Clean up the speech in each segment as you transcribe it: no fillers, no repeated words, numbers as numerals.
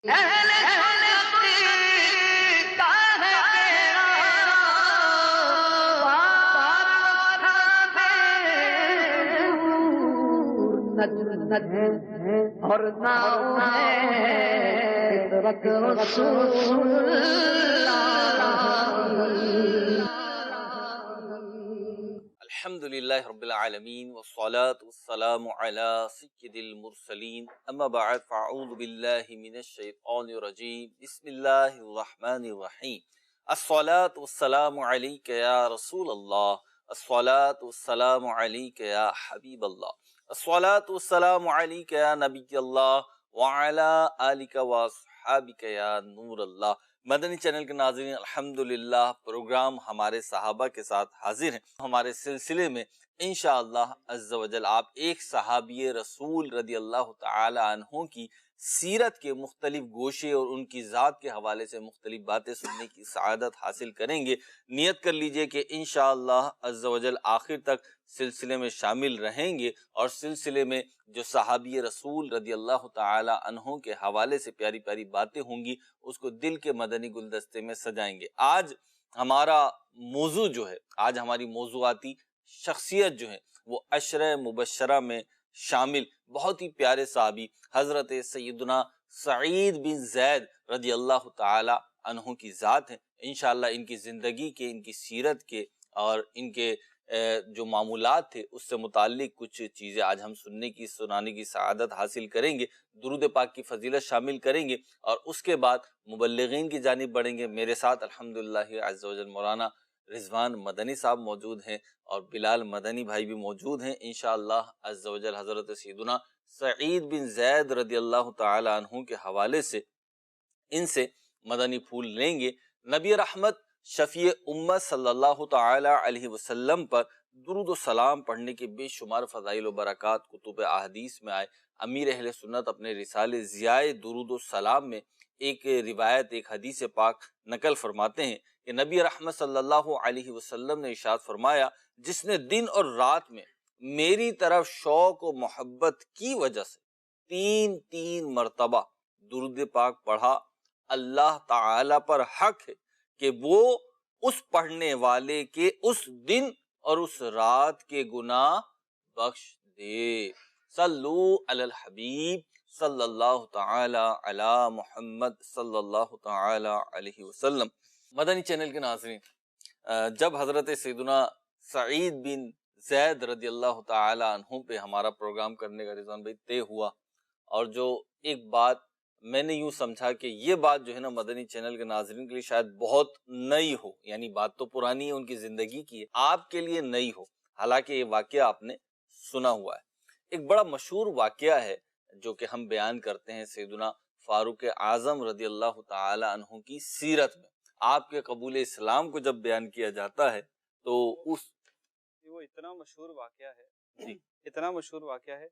اہل جنت کا ہے بیڑا پار ند ہے اور ناؤ ہے فطرت رسول الحمدللہ رب العالمین والصلاة والسلام علی سید المرسلین اما بعد فاعوذ باللہ من الشیطان الرجیم بسم اللہ الرحمن الرحیم الصلاة والسلام علیک یا رسول اللہ الصلاة والسلام علیک یا حبیب اللہ الصلاة والسلام علیک یا نبی اللہ وعلی آلک واصحابک یا نور اللہ۔ مدنی چینل کے ناظرین، الحمدللہ پروگرام ہمارے صحابہ کے ساتھ حاضر ہیں۔ ہمارے سلسلے میں انشاءاللہ عز و جل آپ ایک صحابی رسول رضی اللہ تعالی عنہ کی سیرت کے مختلف گوشے اور ان کی ذات کے حوالے سے مختلف باتیں سننے کی سعادت حاصل کریں گے۔ نیت کر لیجئے کہ انشاءاللہ عز و جل آخر تک سلسلے میں شامل رہیں گے اور سلسلے میں جو صحابی رسول رضی اللہ تعالی عنہ کے حوالے سے پیاری پیاری باتیں ہوں گی اس کو دل کے مدنی گلدستے میں سجائیں گے۔ آج ہمارا موضوع جو ہے، آج ہماری موضوعاتی شخصیت جو ہے وہ عشرہ مبشرہ میں شامل بہت ہی پیارے صحابی حضرت سیدنا سعید بن زید رضی اللہ تعالی عنہ کی ذات ہیں۔ انشاءاللہ ان کی زندگی کے، ان کی سیرت کے اور ان کے جو معمولات تھے اس سے متعلق کچھ چیزیں آج ہم سننے کی، سنانے کی سعادت حاصل کریں گے، درود پاک کی فضیلت شامل کریں گے اور اس کے بعد مبلغین کی جانب بڑھیں گے۔ میرے ساتھ الحمدللہ عز و جل مولانا رضوان مدنی صاحب موجود ہیں اور بلال مدنی بھائی بھی موجود ہیں۔ انشاءاللہ عز و جل حضرت سیدنا سعید بن زید رضی اللہ تعالی عنہ کے حوالے سے ان سے مدنی پھول لیں گے۔ نبی رحمت شفیع امت صلی اللہ تعالی علیہ وسلم پر درود و سلام پڑھنے کے بے شمار فضائل و برکات کتب احادیث میں آئے۔ امیر اہل سنت اپنے رسالے ضیاء درود و سلام میں ایک روایت، ایک حدیث پاک نقل فرماتے ہیں کہ نبی رحمت صلی اللہ علیہ وسلم نے ارشاد فرمایا، جس نے دن اور رات میں میری طرف شوق و محبت کی وجہ سے تین مرتبہ درود پاک پڑھا، اللہ تعالی پر حق ہے کہ وہ اس پڑھنے والے کے اس دن اور اس رات کے گناہ بخش دے۔ صلو علی الحبیب صلی اللہ تعالی علی محمد صلی اللہ تعالی علیہ وسلم۔ مدنی چینل کے ناظرین، جب حضرت سیدنا سعید بن زید رضی اللہ تعالی عنہ پہ ہمارا پروگرام کرنے کا رضوان بھائی طے ہوا، اور جو ایک بات میں نے یوں سمجھا کہ یہ بات جو ہے نا مدنی چینل کے ناظرین کے لیے شاید بہت نئی ہو، یعنی بات تو پرانی ہے، ان کی زندگی کی ہے، آپ کے لیے نئی ہو، حالانکہ یہ واقعہ آپ نے سنا ہوا ہے۔ ایک بڑا مشہور واقعہ ہے جو کہ ہم بیان کرتے ہیں سیدنا فاروق اعظم رضی اللہ تعالی عنہ کی سیرت میں۔ آپ کے قبول اسلام کو جب بیان کیا جاتا ہے تو وہ اتنا مشہور واقعہ ہے، اتنا مشہور واقعہ ہے،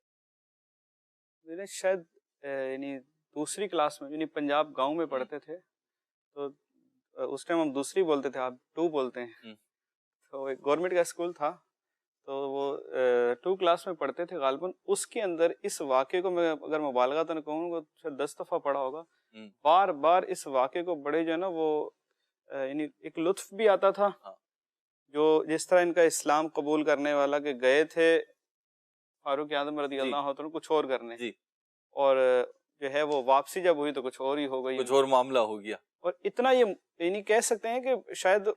میں نے شاید یعنی دوسری کلاس میں، یعنی پنجاب گاؤں میں پڑھتے تھے تو اس ٹائم ہم دوسری بولتے تھے، آپ 2 بولتے ہیں، تو ایک گورنمنٹ کا اسکول تھا تو وہ 2 کلاس میں پڑھتے تھے غالباً۔ اس کے اندر اس واقعے کو میں اگر مبالغہ کہوں گا شاید 10 دفعہ پڑھا ہوگا، بار بار اس واقعے کو بڑے جو ہے نا وہ یعنی ایک لطف بھی آتا تھا، جو جس طرح ان کا اسلام قبول کرنے والا کہ گئے تھے فاروق اعظم رضی اللہ عنہ کچھ اور کرنے، اور جو ہے وہ واپسی جب ہوئی تو کچھ اور ہی ہو گئی، کچھ اور معاملہ ہو گیا۔ اور اتنا یہ یعنی کہہ سکتے ہیں کہ شاید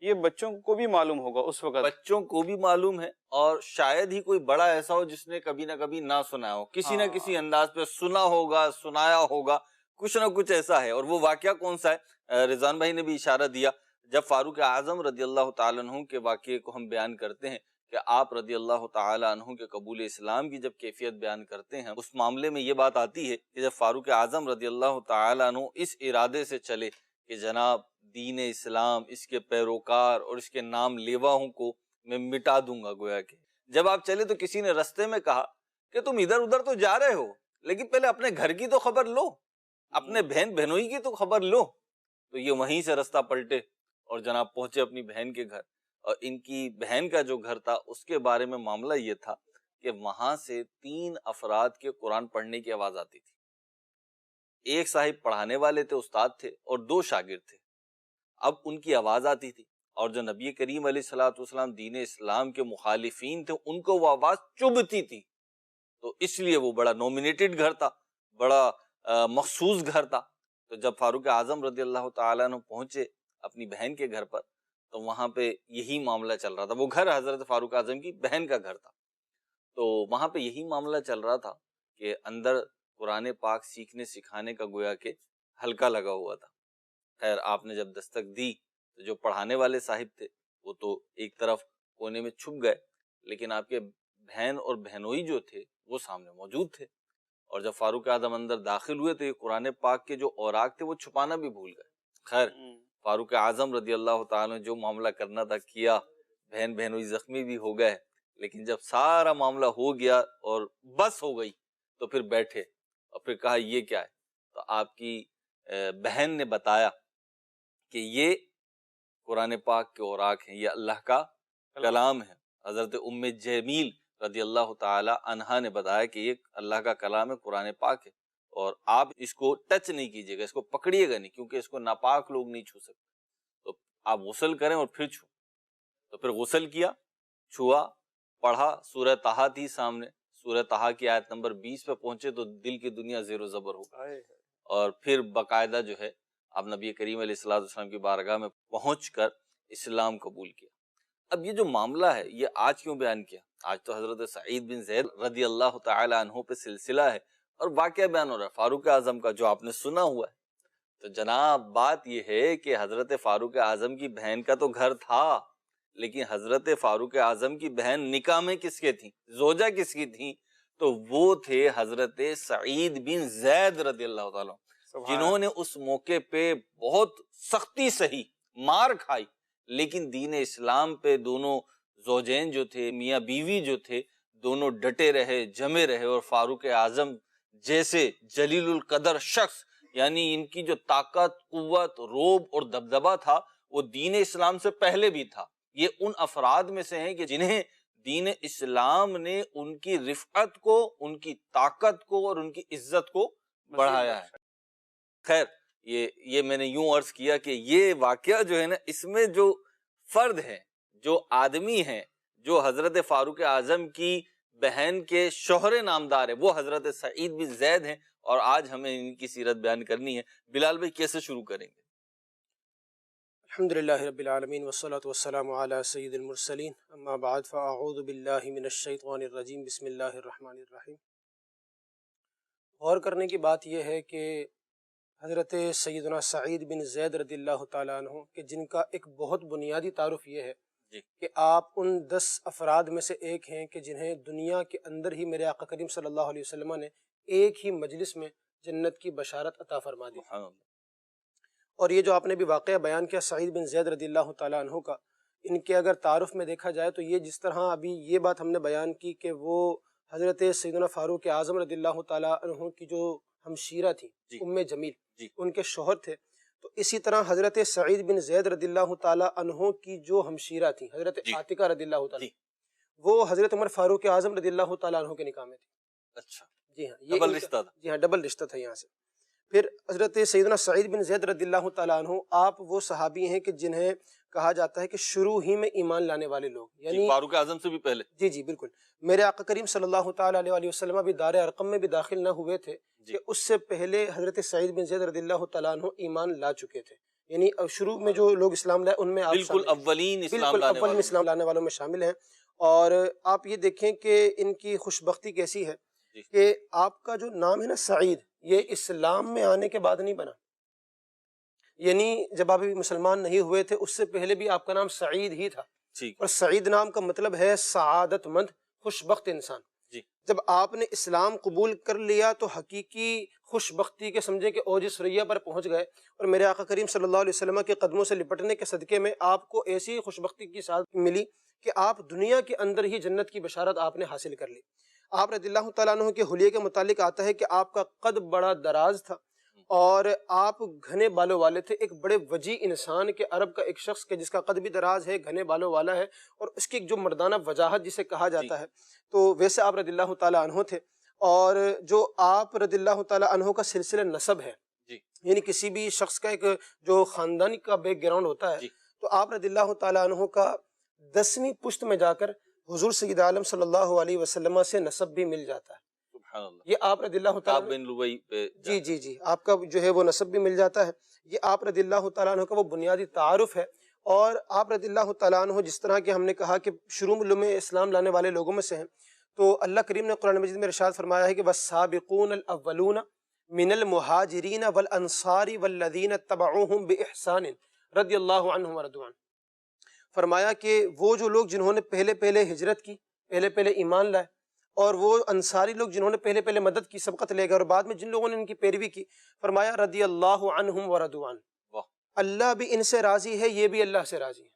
یہ بچوں کو بھی معلوم ہوگا اس وقت، بچوں کو بھی معلوم ہے، اور شاید ہی کوئی بڑا ایسا ہو جس نے کبھی نہ کبھی نہ سنا ہو، کسی نہ کسی انداز پہ سنا ہوگا، سنایا ہوگا، کچھ نہ کچھ ایسا ہے۔ اور وہ واقعہ کون سا ہے؟ رضوان بھائی نے بھی اشارہ دیا، جب فاروق اعظم رضی اللہ تعالیٰ عنہ کے واقعے کو ہم بیان کرتے ہیں کہ آپ رضی اللہ تعالیٰ عنہ کے قبول اسلام کی جب کیفیت بیان کرتے ہیں، اس معاملے میں یہ بات آتی ہے کہ جب فاروق اعظم رضی اللہ تعالیٰ عنہ اس ارادے سے چلے کہ جناب دین اسلام، اس کے پیروکار اور اس کے نام لیواؤں کو میں مٹا دوں گا، گویا کہ جب آپ چلے تو کسی نے رستے میں کہا کہ تم ادھر ادھر تو جا رہے ہو لیکن پہلے اپنے گھر کی تو خبر لو، اپنے بہن بہنوئی کی تو خبر لو۔ تو یہ وہیں سے رستہ پلٹے اور جناب پہنچے اپنی بہن کے گھر، اور ان کی بہن کا جو گھر تھا اس کے بارے میں معاملہ یہ تھا کہ وہاں سے 3 افراد کے قرآن پڑھنے کی آواز آتی تھی۔ ایک صاحب پڑھانے والے تھے، استاد تھے، اور 2 شاگرد تھے۔ اب ان کی آواز آتی تھی، اور جو نبی کریم علیہ الصلوۃ والسلام دین اسلام کے مخالفین تھے ان کو وہ آواز چبھتی تھی، تو اس لیے وہ بڑا نومینیٹڈ گھر تھا، بڑا مخصوص گھر تھا۔ تو جب فاروق اعظم رضی اللہ تعالیٰ عنہ پہنچے اپنی بہن کے گھر پر، تو وہاں پہ یہی معاملہ چل رہا تھا۔ وہ گھر حضرت فاروق اعظم کی بہن کا گھر تھا، تو وہاں پہ یہی معاملہ چل رہا تھا کہ اندر قرآن پاک سیکھنے سکھانے کا گویا کہ حلقہ لگا ہوا تھا۔ خیر آپ نے جب دستک دی تو جو پڑھانے والے صاحب تھے وہ تو ایک طرف کونے میں چھپ گئے، لیکن آپ کے بہن اور بہنوئی جو تھے وہ سامنے موجود تھے، اور جب فاروق اعظم اندر داخل ہوئے تو یہ قرآن پاک کے جو اوراق تھے وہ چھپانا بھی بھول گئے۔ خیر فاروق اعظم رضی اللہ تعالیٰ نے جو معاملہ کرنا تھا کیا، بہن بہنوئی زخمی بھی ہو گئے، لیکن جب سارا معاملہ ہو گیا اور بس ہو گئی تو پھر بیٹھے اور پھر کہا یہ کیا ہے؟ تو آپ کی بہن نے بتایا کہ یہ قرآن پاک کے اوراق ہیں، یہ اللہ کا کلام ہے۔ حضرت ام جمیل رضی اللہ تعالی عنہا نے بتایا کہ یہ اللہ کا کلام ہے، قرآن پاک ہے، اور آپ اس کو ٹچ نہیں کیجیے گا، اس کو پکڑیے گا نہیں، کیونکہ اس کو ناپاک لوگ نہیں چھو سکتے، تو آپ غسل کریں اور پھر چھو۔ تو پھر غسل کیا، چھوا، پڑھا، سورہ طٰہٰ تھی سامنے، سورہ طٰہٰ کی آیت نمبر 20 پہ پہنچے تو دل کی دنیا زیر و زبر ہو گئی، اور پھر باقاعدہ جو ہے آپ نبی کریم علیہ الصلوۃ والسلام کی بارگاہ میں پہنچ کر اسلام قبول کیا۔ اب یہ جو معاملہ ہے یہ آج کیوں بیان کیا؟ آج تو حضرت سعید بن زید رضی اللہ تعالی عنہ پہ سلسلہ ہے اور واقعہ بیان ہو رہا ہے فاروق اعظم کا جو آپ نے سنا ہوا ہے۔ تو جناب بات یہ ہے کہ حضرت فاروق اعظم کی بہن کا تو گھر تھا، لیکن حضرت فاروق اعظم کی بہن نکاح میں کس کے تھیں، زوجہ کس کی تھیں؟ تو وہ تھے حضرت سعید بن زید رضی اللہ تعالیٰ، جنہوں نے اس موقع پہ بہت سختی سہی، مار کھائی، لیکن دین اسلام پہ دونوں زوجین جو تھے، میاں بیوی جو تھے، دونوں ڈٹے رہے، جمے رہے، اور فاروق اعظم جیسے جلیل القدر شخص، یعنی ان کی جو طاقت، قوت، روب اور دبدبہ تھا وہ دین اسلام سے پہلے بھی تھا۔ یہ ان افراد میں سے ہیں کہ جنہیں دین اسلام نے ان کی رفعت کو، ان کی طاقت کو اور ان کی عزت کو بڑھایا ہے۔ خیر یہ میں نے یوں عرض کیا کہ یہ واقعہ جو ہے نا، اس میں جو فرد ہیں، جو آدمی ہیں، جو حضرت فاروق اعظم کی بہن کے شوہر نامدار ہیں، وہ حضرت سعید بن زید ہیں، اور آج ہمیں ان کی سیرت بیان کرنی ہے۔ بلال بھائی کیسے شروع کریں گے؟ الحمدللہ رب العالمین والصلاة والسلام علی سید المرسلین، اما بعد فاعوذ باللہ من الشیطان الرجیم، بسم اللہ الرحمن الرحیم۔ غور کرنے کی بات یہ ہے کہ حضرت سیدنا سعید بن زید رضی اللہ تعالیٰ عنہ کہ جن کا ایک بہت بنیادی تعارف یہ ہے کہ آپ ان 10 افراد میں سے ایک ہیں کہ جنہیں دنیا کے اندر ہی میرے آقا کریم صلی اللہ علیہ وسلم نے ایک ہی مجلس میں جنت کی بشارت عطا فرما دی۔ اور یہ جو آپ نے بھی واقعہ بیان کیا سعید بن زید رضی اللہ تعالیٰ عنہ کا، ان کے اگر تعارف میں دیکھا جائے تو یہ جس طرح ابھی یہ بات ہم نے بیان کی کہ وہ حضرت سیدنا فاروق اعظم رضی اللہ تعالیٰ عنہ کی جو ہمشیرہ تھی ام جمیل، ان کے شوہر تھے، تو اسی طرح حضرت سعید بن زید رضی اللہ تعالیٰ عنہ کی جو ہمشیرہ تھی حضرت عاتقہ رضی اللہ تعالیٰ، وہ حضرت عمر فاروق اعظم رضی اللہ تعالیٰ عنہ کے نکاح میں تھی۔ اچھا، جی ہاں، یہ ڈبل رشتہ تھا۔ جی ہاں، ڈبل رشتہ تھا یہاں سے۔ پھر حضرت سیدنا سعید بن زید رضی اللہ تعالیٰ عنہ آپ وہ صحابی ہیں کہ جنہیں کہا جاتا ہے کہ شروع ہی میں ایمان لانے والے لوگ، یعنی فاروق اعظم سے بھی پہلے۔ جی بالکل، میرے آقا کریم صلی اللہ تعالیٰ علیہ وسلم بھی دار ارقم میں بھی داخل نہ ہوئے تھے کہ اس سے پہلے حضرت سعید بن زید رضی اللہ تعالیٰ عنہ ایمان لا چکے تھے، یعنی شروع میں جو لوگ اسلام لائے ان میں آپ بالکل اولین اسلام لانے والوں میں شامل ہیں۔ اور آپ یہ دیکھیں کہ ان کی خوش بختی کیسی ہے کہ آپ کا جو نام ہے نا سعید، یہ اسلام میں آنے کے بعد نہیں بنا، یعنی جب آپ مسلمان نہیں ہوئے تھے اس سے پہلے بھی آپ کا نام سعید ہی تھا، اور سعید نام کا مطلب ہے سعادت مند، خوش بخت انسان۔ جب آپ نے اسلام قبول کر لیا تو حقیقی خوش بختی کے سمجھے کہ اوج ثریہ پر پہنچ گئے، اور میرے آقا کریم صلی اللہ علیہ وسلم کے قدموں سے لپٹنے کے صدقے میں آپ کو ایسی خوش بختی کی سعادت ملی کہ آپ دنیا کے اندر ہی جنت کی بشارت آپ نے حاصل کر لی۔ آپ رضی اللہ تعالیٰ عنہ کے حلیے کے متعلق آتا ہے کہ آپ کا قد بڑا دراز تھا اور آپ گھنے بالوں والے تھے، ایک بڑے وجیع انسان کے، عرب کا ایک شخص کے جس کا قد بھی دراز ہے، گھنے بالوں والا ہے، اور اس کی جو مردانہ وجاہت جسے کہا جاتا ہے، تو ویسے آپ رضی اللہ تعالیٰ عنہ تھے۔ اور جو آپ رضی اللہ تعالیٰ عنہ کا سلسلہ نسب ہے، جی یعنی کسی بھی شخص کا ایک جو خاندانی کا بیک گراؤنڈ ہوتا ہے، جی تو آپ رضی اللہ تعالیٰ عنہ کا 10ویں پشت میں جا کر حضور سید عالم صلی اللہ علیہ وسلم سے نسب بھی مل جاتا ہے. سبحان اللہ. یہ آپ رضی اللہ تعالیٰ کعب بن لبئی پہ جی آپ کا جو ہے وہ نسب بھی مل جاتا ہے. یہ آپ رضی اللہ تعالیٰ عنہ کا وہ بنیادی تعارف ہے. اور آپ رضی اللہ تعالیٰ عنہ جس طرح کہ ہم نے کہا کہ شروع میں اسلام لانے والے لوگوں میں سے ہیں، تو اللہ کریم نے قرآن مجید میں ارشاد فرمایا ہے کہ والسابقون الاولون من المہاجرین والانصار والذین اتبعوہم باحسان رضی اللہ عنہم ورضوا عنہ. فرمایا کہ وہ جو لوگ جنہوں نے پہلے ہجرت کی، پہلے ایمان لائے، اور وہ انصاری لوگ جنہوں نے پہلے مدد کی، سبقت لے گئے، اور بعد میں جن لوگوں نے ان کی پیروی کی، فرمایا رضی اللہ عنہم ورضوا عنہ. اللہ بھی ان سے راضی ہے، یہ بھی اللہ سے راضی ہے.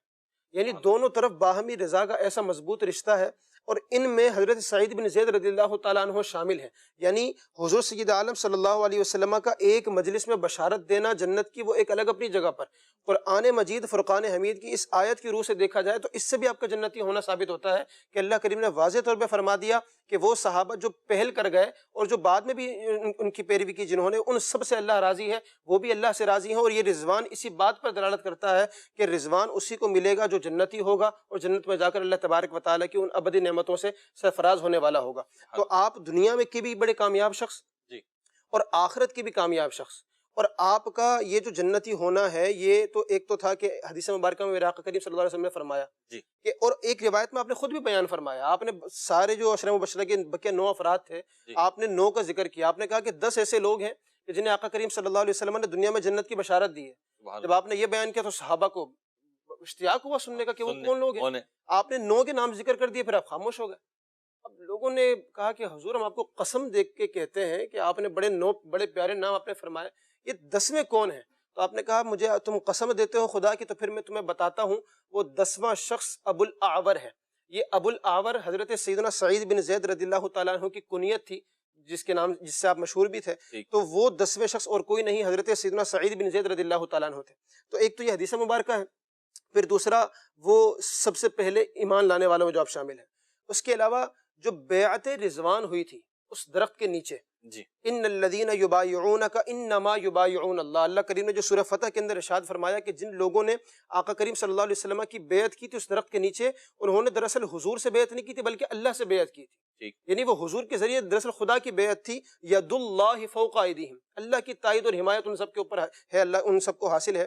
یعنی دونوں طرف باہمی رضا کا ایسا مضبوط رشتہ ہے. اور ان میں حضرت سعید بن زید رضی اللہ تعالیٰ عنہ شامل ہیں. یعنی حضور سید عالم صلی اللہ علیہ وسلم کا ایک مجلس میں بشارت دینا جنت کی، وہ ایک الگ اپنی جگہ پر. قرآن مجید فرقان حمید کی اس آیت کی روح سے دیکھا جائے تو اس سے بھی آپ کا جنتی ہونا ثابت ہوتا ہے کہ اللہ کریم نے واضح طور پہ فرما دیا کہ وہ صحابہ جو پہل کر گئے اور جو بعد میں بھی ان کی پیروی کی جنہوں نے، ان سب سے اللہ راضی ہے، وہ بھی اللہ سے راضی ہیں. اور یہ رضوان اسی بات پر دلالت کرتا ہے کہ رضوان اسی کو ملے گا جو جنتی ہوگا، اور جنت میں جا کر اللہ تبارک و تعالیٰ کی ان ابدی نعمتوں سے سرفراز ہونے والا ہوگا. تو آپ دنیا میں کے بھی بڑے کامیاب شخص جی اور آخرت کے بھی کامیاب شخص. اور آپ کا یہ جو جنتی ہونا ہے، یہ تو ایک تو تھا کہ حدیث مبارکہ میں میرے آقا کریم صلی اللہ علیہ وسلم نے فرمایا جی کہ، اور ایک روایت میں آپ نے خود بھی بیان فرمایا، آپ نے سارے جو عشرہ مبشرہ کے بقیہ 9 افراد تھے، جی. آپ نے 9 کا ذکر کیا. آپ نے کہا کہ 10 ایسے لوگ ہیں کہ جنہیں آقا کریم صلی اللہ علیہ وسلم نے دنیا میں جنت کی بشارت دی ہے. سبحان جب آپ نے یہ بیان کیا تو صحابہ کو اشتیاق ہوا سننے کا کہ وہ کون لوگ ہیں. آپ نے 9 کے نام ذکر کر دیے، پھر آپ خاموش ہو گئے. اب لوگوں نے کہا کہ حضور ہم آپ کو قسم دیکھ کے کہتے ہیں کہ آپ نے بڑے پیارے نام آپ نے فرمائے، یہ 10ویں کون ہیں؟ تو آپ نے کہا مجھے تم قسم دیتے ہو خدا کی، تو پھر میں تمہیں بتاتا ہوں. وہ 10واں شخص ابو الاعور ہے. یہ ابو الاعور حضرت سیدنا سعید بن زید رضی اللہ تعالیٰ عنہ کی کنیت تھی، جس کے نام جس سے آپ مشہور بھی تھے. تو وہ 10ویں شخص اور کوئی نہیں، حضرت سیدنا سعید بن زید رضی اللہ تعالیٰ عنہ تھے. تو ایک تو یہ حدیث مبارکہ ہے، پھر دوسرا وہ سب سے پہلے ایمان لانے والوں میں جو آپ شامل ہیں. اس کے علاوہ جو بیعت رضوان ہوئی تھی اس درخت کے نیچے، جی ان الذین یبایعونک انما یبایعون اللہ، اللہ کریم نے جو سورہ فتح کے اندر ارشاد فرمایا کہ جن لوگوں نے آقا کریم صلی اللہ علیہ وسلم کی بیعت کی تھی اس درخت کے نیچے، انہوں نے دراصل حضور سے بیعت نہیں کی تھی بلکہ اللہ سے بیعت کی تھی. یعنی وہ حضور کے ذریعے دراصل خدا کی بیعت تھی. ید اللہ فوق ایدیہم، اللہ کی تائید اور حمایت ان سب کے اوپر ہے، اللہ ان سب کو حاصل ہے.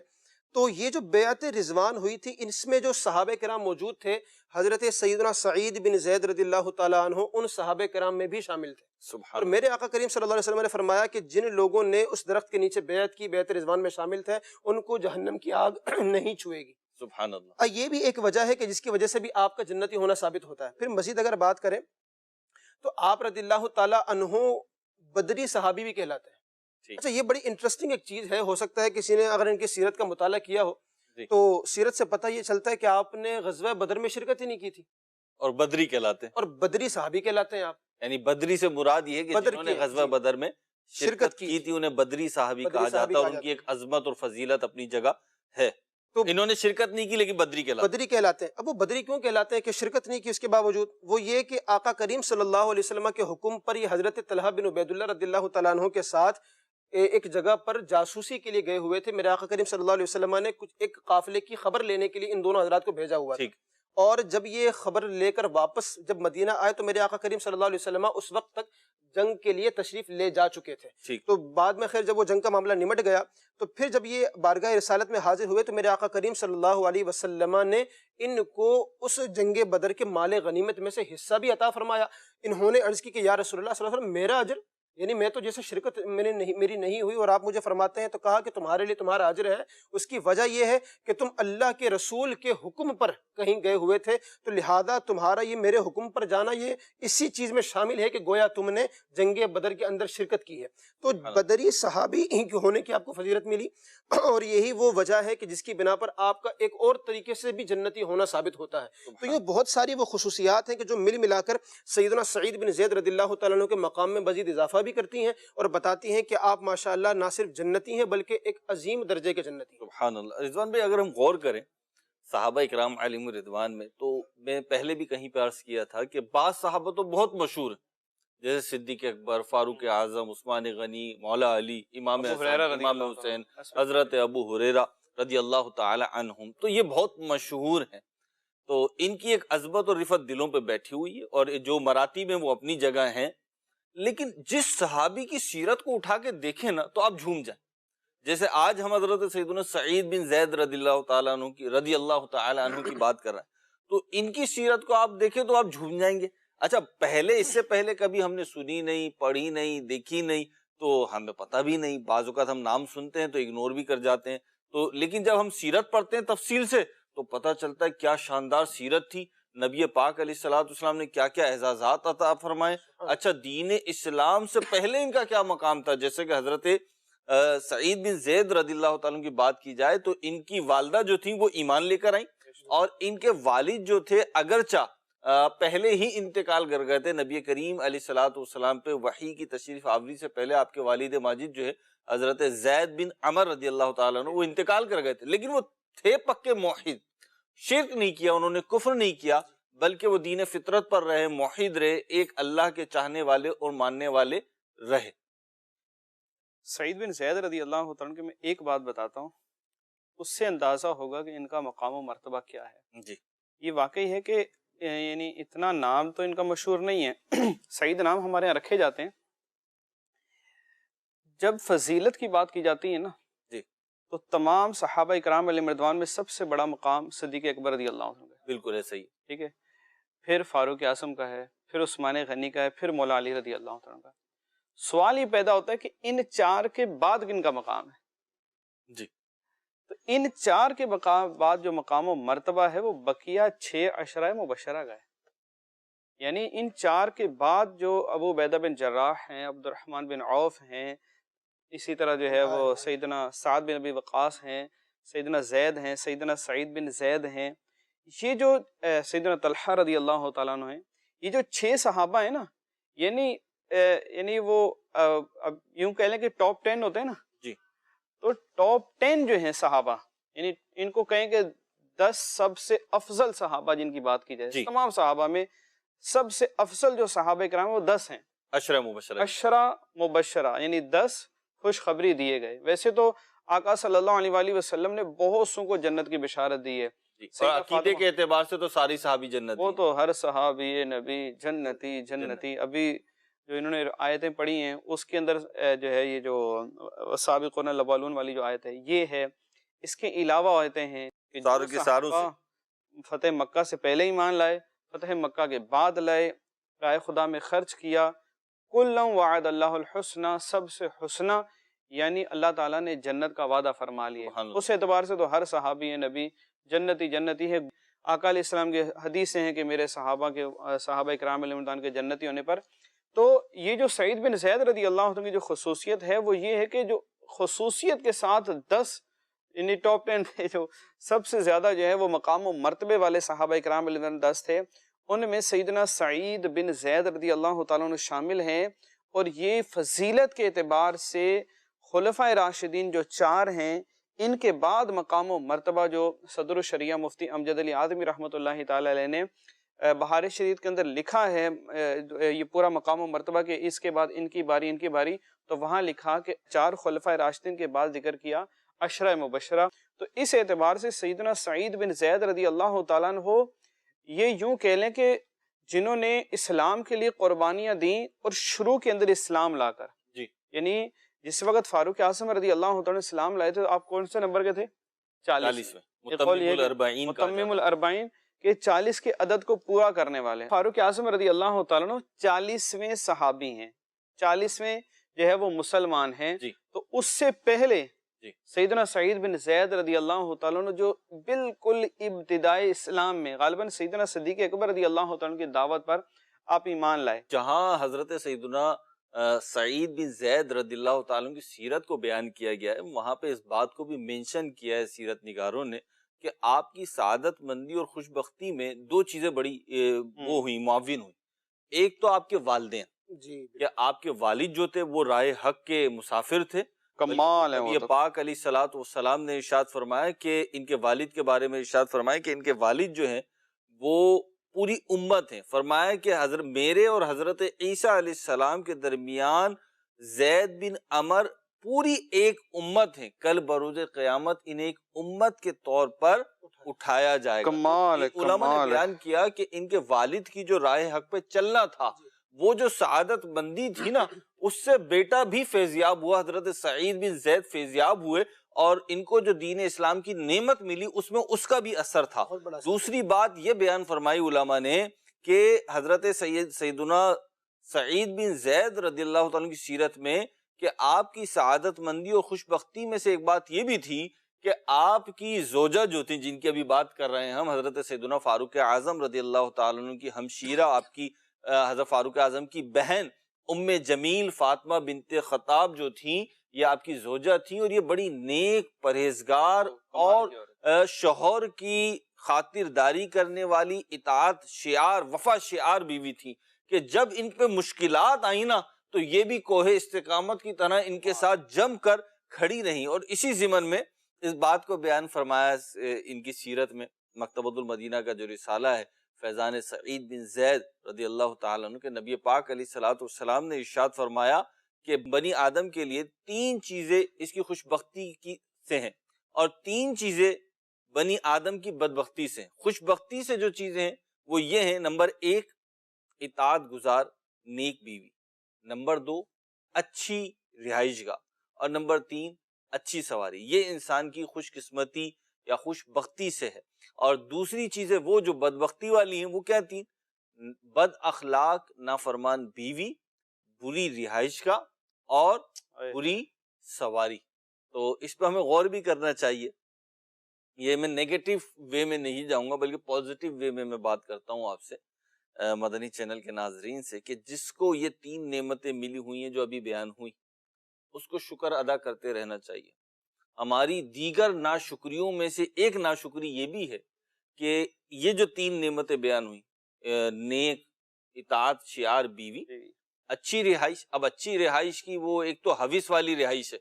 تو یہ جو بیعت رضوان ہوئی تھی، اس میں جو صحابہ کرام موجود تھے، حضرت سیدنا سعید بن زید رضی اللہ تعالیٰ عنہ ان صحابہ کرام میں بھی شامل تھے. اور میرے آقا کریم صلی اللہ علیہ وسلم نے فرمایا کہ جن لوگوں نے اس درخت کے نیچے بیعت کی، بیعت رضوان میں شامل تھے، ان کو جہنم کی آگ نہیں چھوئے گی. سبحان اللہ. یہ بھی ایک وجہ ہے کہ جس کی وجہ سے بھی آپ کا جنتی ہونا ثابت ہوتا ہے. پھر مزید اگر بات کریں تو آپ رضی اللہ تعالیٰ عنہ بدری صحابی بھی کہلاتے ہیں. اچھا، یہ بڑی انٹرسٹنگ ایک چیز ہے. ہو سکتا ہے کسی نے اگر ان کی سیرت کا مطالعہ کیا ہو تو سیرت سے پتہ یہ چلتا ہے کہ آپ نے غزوہ بدر میں شرکت ہی نہیں کی تھی، اور بدری کہلاتے ہیں، اور بدری صحابی کہلاتے ہیں آپ. یعنی بدری سے مراد یہ ہے کہ جنہوں نے غزوہ بدر میں شرکت کی تھی انہیں بدری صحابی کہا جاتا ہے. ان کی ایک عظمت اور فضیلت اپنی جگہ ہے. تو انہوں نے شرکت نہیں کی لیکن بدری کہلاتے ہیں. اب وہ بدری کیوں کہلاتے ہیں کہ شرکت نہیں کی اس کے باوجود؟ وہ یہ کہ آقا کریم صلی اللہ علیہ وسلم کے حکم پر یہ حضرت طلحہ بن عبید اللہ رضی اللہ تعالیٰ عنہ کے ساتھ ایک جگہ پر جاسوسی کے لیے گئے ہوئے تھے. میرے آقا کریم صلی اللہ علیہ وسلم نے ایک قافلے کی خبر لینے کے لیے ان دونوں حضرات کو بھیجا ہوا تھا. اور جب یہ خبر لے کر واپس جب مدینہ آئے تو میرے آقا کریم صلی اللہ علیہ وسلم اس وقت تک جنگ کے لیے تشریف لے جا چکے تھے. تو بعد میں خیر جب وہ جنگ کا معاملہ نمٹ گیا تو پھر جب یہ بارگاہ رسالت میں حاضر ہوئے تو میرے آقا کریم صلی اللہ علیہ وسلم نے ان کو اس جنگ بدر کے مال غنیمت میں سے حصہ بھی عطا فرمایا. انہوں نے عرض کی کہ یا رسول اللہ صلی اللہ علیہ وسلم میرا اجر، یعنی میں تو جیسے شرکت میری نہیں ہوئی اور آپ مجھے فرماتے ہیں. تو کہا کہ تمہارے لیے تمہارا اجر ہے. اس کی وجہ یہ ہے کہ تم اللہ کے رسول کے حکم پر کہیں گئے ہوئے تھے، تو لہذا تمہارا یہ میرے حکم پر جانا یہ اسی چیز میں شامل ہے کہ گویا تم نے جنگ بدر کے اندر شرکت کی ہے. تو بدری صحابی ہونے کی آپ کو فضیلت ملی، اور یہی وہ وجہ ہے کہ جس کی بنا پر آپ کا ایک اور طریقے سے بھی جنتی ہونا ثابت ہوتا ہے. تو یہ بہت ساری وہ خصوصیات ہیں کہ جو ملا کر سیدنا سعید بن زید رضی اللہ تعالیٰ عنہ کے مقام میں مزید اضافہ بھی کرتی ہیں اور بتاتی ہیں کہ آپ ماشاءاللہ نہ صرف جنتی ہیں بلکہ ایک عظیم درجے کے جنتی ہیں. سبحان اللہ. رضوان بھائی اگر ہم غور کریں صحابہ اکرام علیہم رضوان میں، تو میں پہلے بھی کہیں پہ عرض کیا تھا کہ بعض صحابہ تو بہت مشہور ہیں جیسے صدیق اکبر، فاروق اعظم، عثمان غنی، مولا علی، امام ابو حسن، ہریرہ رضی امام اللہ حسین، عنہ، حضرت ابو ہریرہ رضی اللہ تعالی عنہم، تو یہ بہت مشہور ہیں. تو ان کی ایک عظمت اور رفت دلوں پہ بیٹھی ہوئی ہے، اور جو مراتب ہیں وہ اپنی جگہ ہیں. لیکن جس صحابی کی سیرت کو اٹھا کے دیکھیں نا تو آپ جھوم جائیں. جیسے آج ہم حضرت سیدنا سعید بن زید رضی اللہ تعالیٰ عنہ کی بات کر رہے ہیں، تو ان کی سیرت کو آپ دیکھیں تو آپ جھوم جائیں گے. اچھا، پہلے اس سے پہلے کبھی ہم نے سنی نہیں، پڑھی نہیں، دیکھی نہیں، تو ہمیں پتہ بھی نہیں. بعض اوقات ہم نام سنتے ہیں تو اگنور بھی کر جاتے ہیں. تو لیکن جب ہم سیرت پڑھتے ہیں تفصیل سے تو پتہ چلتا ہے کیا شاندار سیرت تھی، نبی پاک علیہ الصلوۃ والسلام نے کیا کیا اعزازات عطا فرمائے. اچھا، دین اسلام سے پہلے ان کا کیا مقام تھا. جیسے کہ حضرت سعید بن زید رضی اللہ تعالیٰ کی بات کی جائے تو ان کی والدہ جو تھیں وہ ایمان لے کر آئیں، اور ان کے والد جو تھے اگرچہ پہلے ہی انتقال کر گئے تھے. نبی کریم علیہ الصلوۃ والسلام پہ وحی کی تشریف آوری سے پہلے آپ کے والد ماجد جو ہے حضرت زید بن عمر رضی اللہ تعالیٰ عنہ وہ انتقال کر گئے تھے، لیکن وہ تھے پکے موحد. شرک نہیں کیا انہوں نے، کفر نہیں کیا، بلکہ وہ دین فطرت پر رہے، موحد رہے، ایک اللہ کے چاہنے والے اور ماننے والے رہے. سعید بن زید رضی اللہ تعالیٰ عنہ میں ایک بات بتاتا ہوں، اس سے اندازہ ہوگا کہ ان کا مقام و مرتبہ کیا ہے. جی، یہ واقعی ہے کہ یعنی اتنا نام تو ان کا مشہور نہیں ہے. سعید نام ہمارے یہاں رکھے جاتے ہیں. جب فضیلت کی بات کی جاتی ہے نا، جی، تو تمام صحابہ اکرام علیہ رضوان میں سب سے بڑا مقام صدیق اکبر رضی اللہ عنہ کا ہے. بالکل ایسا ہی. ٹھیک ہے، پھر فاروق اعظم کا ہے، پھر عثمان غنی کا ہے، پھر مولا علی رضی اللہ عنہ کا. سوال یہ پیدا ہوتا ہے کہ ان چار کے بعد کن کا مقام ہے؟ جی، تو ان چار کے بعد جو مقام و مرتبہ ہے وہ بقیہ 6 عشرہ مبشرہ کا ہے. یعنی ان چار کے بعد جو ابو عبیدہ بن جراح ہیں، عبد الرحمن بن عوف ہیں، اسی طرح جو ہے وہ سیدنا سعد بن ابی وقاص ہیں، سیدنا زید ہیں، سیدنا سعید بن زید ہیں، یہ جو سیدنا طلحہ رضی اللہ تعالیٰ عنہ ہیں، یہ جو 6 صحابہ ہیں نا، یعنی وہ اب یوں کہہ لیں کہ ٹاپ 10 ہوتے ہیں نا. جی، تو ٹاپ 10 جو ہیں صحابہ، یعنی ان کو کہیں کہ 10 سب سے افضل صحابہ جن کی بات کی جائے، جی، تمام صحابہ میں سب سے افضل جو صحابہ کرام وہ 10 ہیں. عشرہ مبشرہ. عشرہ مبشرہ یعنی 10 خوشخبری دیے گئے. ویسے تو آقا صلی اللہ علیہ وآلہ وسلم نے بہت سو کو جنت کی بشارت دی ہے. جی، اور عقیدے کے اعتبار سے تو ساری صحابی جنت وہ تو ہر صحابی نبی جنتی جنتی. ابھی جو انہوں نے آیتیں پڑھی ہیں اس کے اندر جو ہے یہ جو سابقون الاولون والی جو آیت ہے یہ ہے. اس کے علاوہ آیتیں ہیں کہ ساروں کے ساروں سے فتح مکہ سے پہلے ایمان لائے، فتح مکہ کے بعد لائے، راہ خدا میں خرچ کیا، کلًا وعد اللہ الحسنہ، سب سے حسنہ، یعنی اللہ تعالیٰ نے جنت کا وعدہ فرما لیا. اس اعتبار سے تو ہر صحابی نبی جنتی جنتی ہے. آقا علیہ السلام کے حدیثیں ہیں کہ میرے صحابہ کرام علیہ رضوان کے جنتی ہونے پر. تو یہ جو سعید بن زید رضی اللہ عنہ کی جو خصوصیت ہے وہ یہ ہے کہ جو خصوصیت کے ساتھ 10 یعنی ٹاپ 10 میں جو سب سے زیادہ جو ہے وہ مقام و مرتبے والے صحابہ کرام علیہ رضوان 10 تھے، ان میں سیدنا سعید بن زید رضی اللہ تعالیٰ عنہ شامل ہیں. اور یہ فضیلت کے اعتبار سے خلفائے راشدین جو 4 ہیں، ان کے بعد مقام و مرتبہ جو صدر الشریعہ مفتی امجد علی اعظمی رحمۃ اللہ تعالی علیہ نے بہار شریعت کے اندر لکھا ہے یہ پورا مقام و مرتبہ کہ اس کے بعد ان کی باری، تو وہاں لکھا کہ 4 خلفائے راشدین کے بعد ذکر کیا عشرہ مبشرہ. تو اس اعتبار سے سیدنا سعید بن زید رضی اللہ تعالیٰ عنہ یہ یوں کہہ لیں کہ جنہوں نے اسلام کے لیے قربانیاں دیں اور شروع کے اندر اسلام لا کر. جی، یعنی جس وقت فاروق اعظم رضی اللہ تعالیٰ اسلام لائے تھے تو آپ کون سے نمبر کے تھے؟ 40 متمم الاربعین کہ 40 کے عدد کو پورا کرنے والے. فاروق اعظم رضی اللہ تعالیٰ 40ویں صحابی ہیں، 40ویں جو ہے وہ مسلمان ہیں. جی، تو اس سے پہلے جی، سیدنا سعید بن زید رضی اللہ تعالیٰ عنہ جو بالکل ابتدائی اسلام میں غالباً سیدنا صدیق اکبر رضی اللہ تعالیٰ عنہ کی دعوت پر آپ ایمان لائے. جہاں حضرت سیدنا سعید بن زید رضی اللہ تعالیٰ کی سیرت کو بیان کیا گیا ہے، وہاں پہ اس بات کو بھی منشن کیا ہے سیرت نگاروں نے کہ آپ کی سعادت مندی اور خوش بختی میں 2 چیزیں بڑی وہ ہوئی، معاون ہوئی. ایک تو آپ کے والدین، جی، کہ آپ کے والد جو تھے وہ راہ حق کے مسافر تھے. کمال ہے یہ پاک علیہ الصلوۃ والسلام نے ارشاد فرمایا کہ ان کے والد کے بارے میں ارشاد فرمایا کہ ان کے والد جو ہیں وہ پوری امت ہیں. فرمایا کہ حضرت میرے اور حضرت عیسیٰ علیہ السلام کے درمیان زید بن عمر پوری ایک امت ہے. کل بروز قیامت انہیں ایک امت کے طور پر اٹھایا جائے گا. کمال ہے، علماء نے کمال ہے. بیان کیا کہ ان کے والد کی جو راہ حق پہ چلنا تھا، وہ جو سعادت مندی تھی نا، اس سے بیٹا بھی فیضیاب ہوا. حضرت سعید بن زید فیضیاب ہوئے اور ان کو جو دین اسلام کی نعمت ملی اس میں اس کا بھی اثر تھا. دوسری بات یہ بیان فرمائی علماء نے کہ حضرت سیدنا سعید بن زید رضی اللہ تعالیٰ کی سیرت میں کہ آپ کی سعادت مندی اور خوش بختی میں سے ایک بات یہ بھی تھی کہ آپ کی زوجہ جو تھی، جن کی ابھی بات کر رہے ہیں ہم، حضرت سیدنا فاروق اعظم رضی اللہ تعالیٰ عنہ کی ہمشیرہ، آپ کی حضرت فاروق اعظم کی بہن ام جمیل فاطمہ بنت خطاب جو تھیں، یہ آپ کی زوجہ تھیں، اور یہ بڑی نیک، پرہیزگار اور شوہر کی خاطرداری کرنے والی، اطاعت شعار، وفا شعار بیوی تھی کہ جب ان پہ مشکلات آئیں نا تو یہ بھی کوہ استقامت کی طرح ان کے ساتھ جم کر کھڑی رہیں. اور اسی ضمن میں اس بات کو بیان فرمایا ان کی سیرت میں مکتبۃ المدینہ کا جو رسالہ ہے فیضان سعید بن زید رضی اللہ تعالیٰ عنہ، کہ نبی پاک علیہ الصلوۃ والسلام نے ارشاد فرمایا کہ بنی آدم کے لیے 3 چیزیں اس کی خوش بختی کی سے ہیں، اور 3 چیزیں بنی آدم کی بدبختی سے. خوش بختی سے جو چیزیں ہیں وہ یہ ہیں: نمبر 1 اطاعت گزار نیک بیوی، نمبر 2 اچھی رہائش گاہ، اور نمبر 3 اچھی سواری. یہ انسان کی خوش قسمتی یا خوش بختی سے ہے. اور دوسری چیزیں وہ جو بدبختی والی ہیں وہ کیا تھی؟ بد اخلاق نافرمان بیوی، بری رہائش گاہ اور بری سواری. تو اس پہ ہمیں غور بھی کرنا چاہیے. یہ میں نیگیٹو وے میں نہیں جاؤں گا بلکہ پازیٹیو وے میں بات کرتا ہوں آپ سے، مدنی چینل کے ناظرین سے، کہ جس کو یہ 3 نعمتیں ملی ہوئی ہیں جو ابھی بیان ہوئی، اس کو شکر ادا کرتے رہنا چاہیے. ہماری دیگر ناشکریوں میں سے ایک ناشکری یہ بھی ہے کہ یہ جو 3 نعمتیں بیان ہوئی، نیک، اطاعت شعار بیوی، اچھی رہائش. اب اچھی رہائش کی وہ ایک تو حوث والی رہائش ہے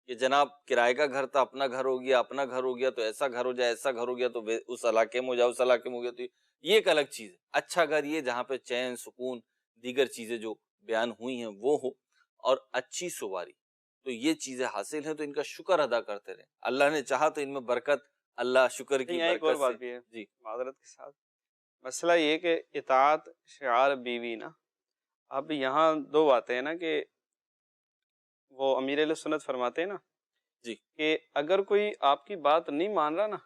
کہ جناب کرائے کا گھر تھا، اپنا گھر ہو گیا، اپنا گھر ہو گیا تو ایسا گھر ہو جائے، ایسا گھر ہو گیا تو اس علاقے میں ہو جائے، اس علاقے میں ہو گیا تو یہ ایک الگ چیز ہے. اچھا گھر یہ جہاں پہ چین، سکون، دیگر چیزیں جو بیان ہوئی ہیں وہ ہو، اور اچھی سواری. تو یہ چیزیں حاصل ہیں تو ان کا شکر ادا کرتے رہیں. اللہ نے چاہا تو ان میں برکت، اللہ شکر کی ایک اور برکت بات سے. بھی ہے جی معذرت کے ساتھ، مسئلہ یہ کہ اطاعت شعار بیوی نا، اب یہاں 2 باتیں ہیں نا کہ وہ امیر اہل سنت فرماتے ہیں نا جی کہ اگر کوئی آپ کی بات نہیں مان رہا نا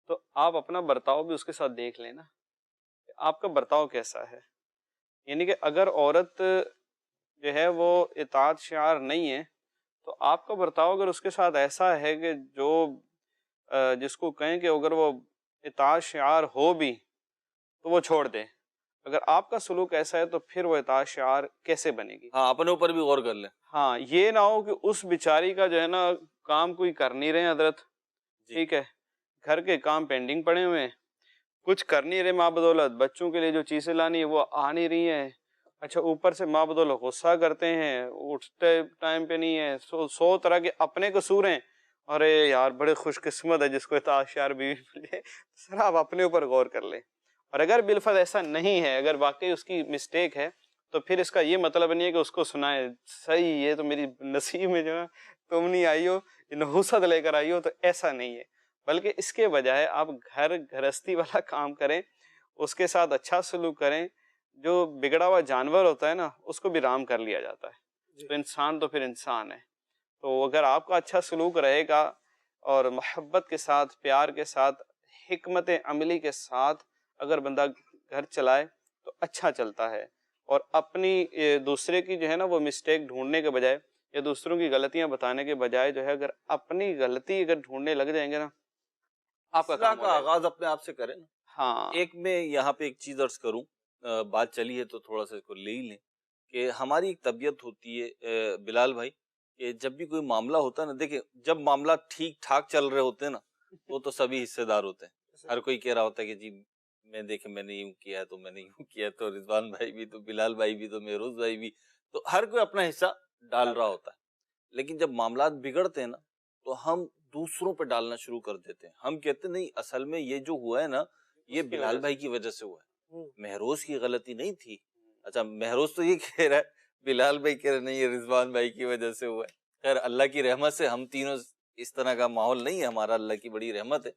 تو آپ اپنا برتاؤ بھی اس کے ساتھ دیکھ لینا، آپ کا برتاؤ کیسا ہے. یعنی کہ اگر عورت جو ہے وہ اطاعت شعار نہیں ہے تو آپ کا برتاؤ اگر اس کے ساتھ ایسا ہے کہ جو جس کو کہیں کہ اگر وہ اطاعت شعار ہو بھی تو وہ چھوڑ دے، اگر آپ کا سلوک ایسا ہے تو پھر وہ اطاعت شعار کیسے بنے گی؟ ہاں، اپنے اوپر بھی غور کر لیں. ہاں، یہ نہ ہو کہ اس بیچاری کا جو ہے نا کام کوئی کر نہیں رہے حضرت، ٹھیک ہے، گھر کے کام پینڈنگ پڑے ہوئے ہیں، کچھ کر نہیں رہے ماں بدولت، بچوں کے لیے جو چیزیں لانی ہے وہ آ نہیں رہی ہیں، اچھا اوپر سے ماں بدولت غصہ کرتے ہیں، اٹھتے ٹائم پہ نہیں ہے، 100 طرح کے اپنے قصور ہیں. ارے یار بڑے خوش قسمت ہے جس کو اطاعت شعار بیوی ملے. سر آپ اپنے اوپر غور کر لیں، اور اگر بالفرض ایسا نہیں ہے، اگر واقعی اس کی مسٹیک ہے تو پھر اس کا یہ مطلب نہیں ہے کہ اس کو سنائے صحیح یہ تو میری نصیب میں جو ہے تم نہیں آئی ہو، نحوست لے کر آئی ہو، تو ایسا نہیں ہے. بلکہ اس کے بجائے آپ گھرستی والا کام کریں، اس کے ساتھ اچھا سلوک کریں. جو بگڑا ہوا جانور ہوتا ہے نا اس کو بھی رام کر لیا جاتا ہے، تو انسان تو پھر انسان ہے. تو اگر آپ کا اچھا سلوک رہے گا اور محبت کے ساتھ، پیار کے ساتھ، حکمت عملی کے ساتھ اگر بندہ گھر چلائے تو اچھا چلتا ہے. اور اپنی دوسرے کی جو ہے نا وہ مسٹیک ڈھونڈنے کے بجائے یا دوسروں کی غلطیاں بتانے کے بجائے جو ہے اگر اپنی غلطی اگر ڈھونڈنے لگ جائیں گے نا، آپ کا کام آغاز اپنے آپ سے کریں. ہاں، ایک میں یہاں پہ ایک چیز عرض کروں، بات چلی ہے تو تھوڑا سا اس کو لے ہی لیں کہ ہماری ایک طبیعت ہوتی ہے بلال بھائی کہ جب بھی کوئی معاملہ ہوتا ہے نا، دیکھیں جب معاملہ ٹھیک ٹھاک چل رہے ہوتے ہیں نا وہ تو سبھی حصے دار ہوتے ہیں. ہر کوئی کہہ رہا ہوتا ہے کہ جی میں نے یوں کیا ہے تو میں نے یوں کیا، تو رضوان بھائی بھی، تو بلال بھائی بھی، تو مہروز بھائی بھی، تو ہر کوئی اپنا حصہ ڈال رہا ہوتا ہے. لیکن جب معاملات بگڑتے ہیں نا تو ہم دوسروں پہ ڈالنا شروع کر دیتے ہیں. ہم کہتے ہیں نہیں، اصل میں یہ جو ہوا ہے نا یہ بلال بھائی کی وجہ سے ہوا ہے، مہروز کی غلطی نہیں تھی۔ اچھا مہروز تو یہ کہہ رہا ہے، بلال بھائی کہہ رہے نہیں یہ رضوان بھائی کی وجہ سے ہوا ہے۔ خیر اللہ کی رحمت سے ہم تینوں اس طرح کا ماحول نہیں ہے ہمارا، اللہ کی بڑی رحمت ہے،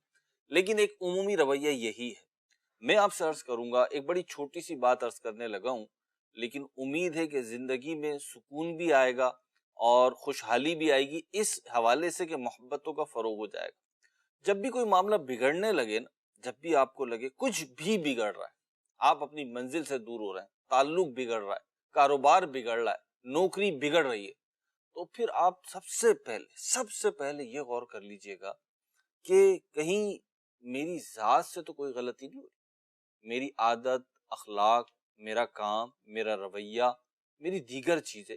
لیکن ایک عمومی رویہ یہی ہے۔ میں آپ سے عرض کروں گا، ایک بڑی چھوٹی سی بات عرض کرنے لگا ہوں، لیکن امید ہے کہ زندگی میں سکون بھی آئے گا اور خوشحالی بھی آئے گی اس حوالے سے کہ محبتوں کا فروغ ہو جائے گا۔ جب بھی کوئی معاملہ بگڑنے لگے نا، جب بھی آپ کو لگے کچھ بھی بگڑ رہا ہے، آپ اپنی منزل سے دور ہو رہے ہیں، تعلق بگڑ رہا ہے، کاروبار بگڑ رہا ہے، نوکری بگڑ رہی ہے، تو پھر آپ سب سے پہلے یہ غور کر لیجئے گا کہ کہیں میری ذات سے تو کوئی غلطی نہیں ہوئی، میری عادت، اخلاق، میرا کام، میرا رویہ، میری دیگر چیزیں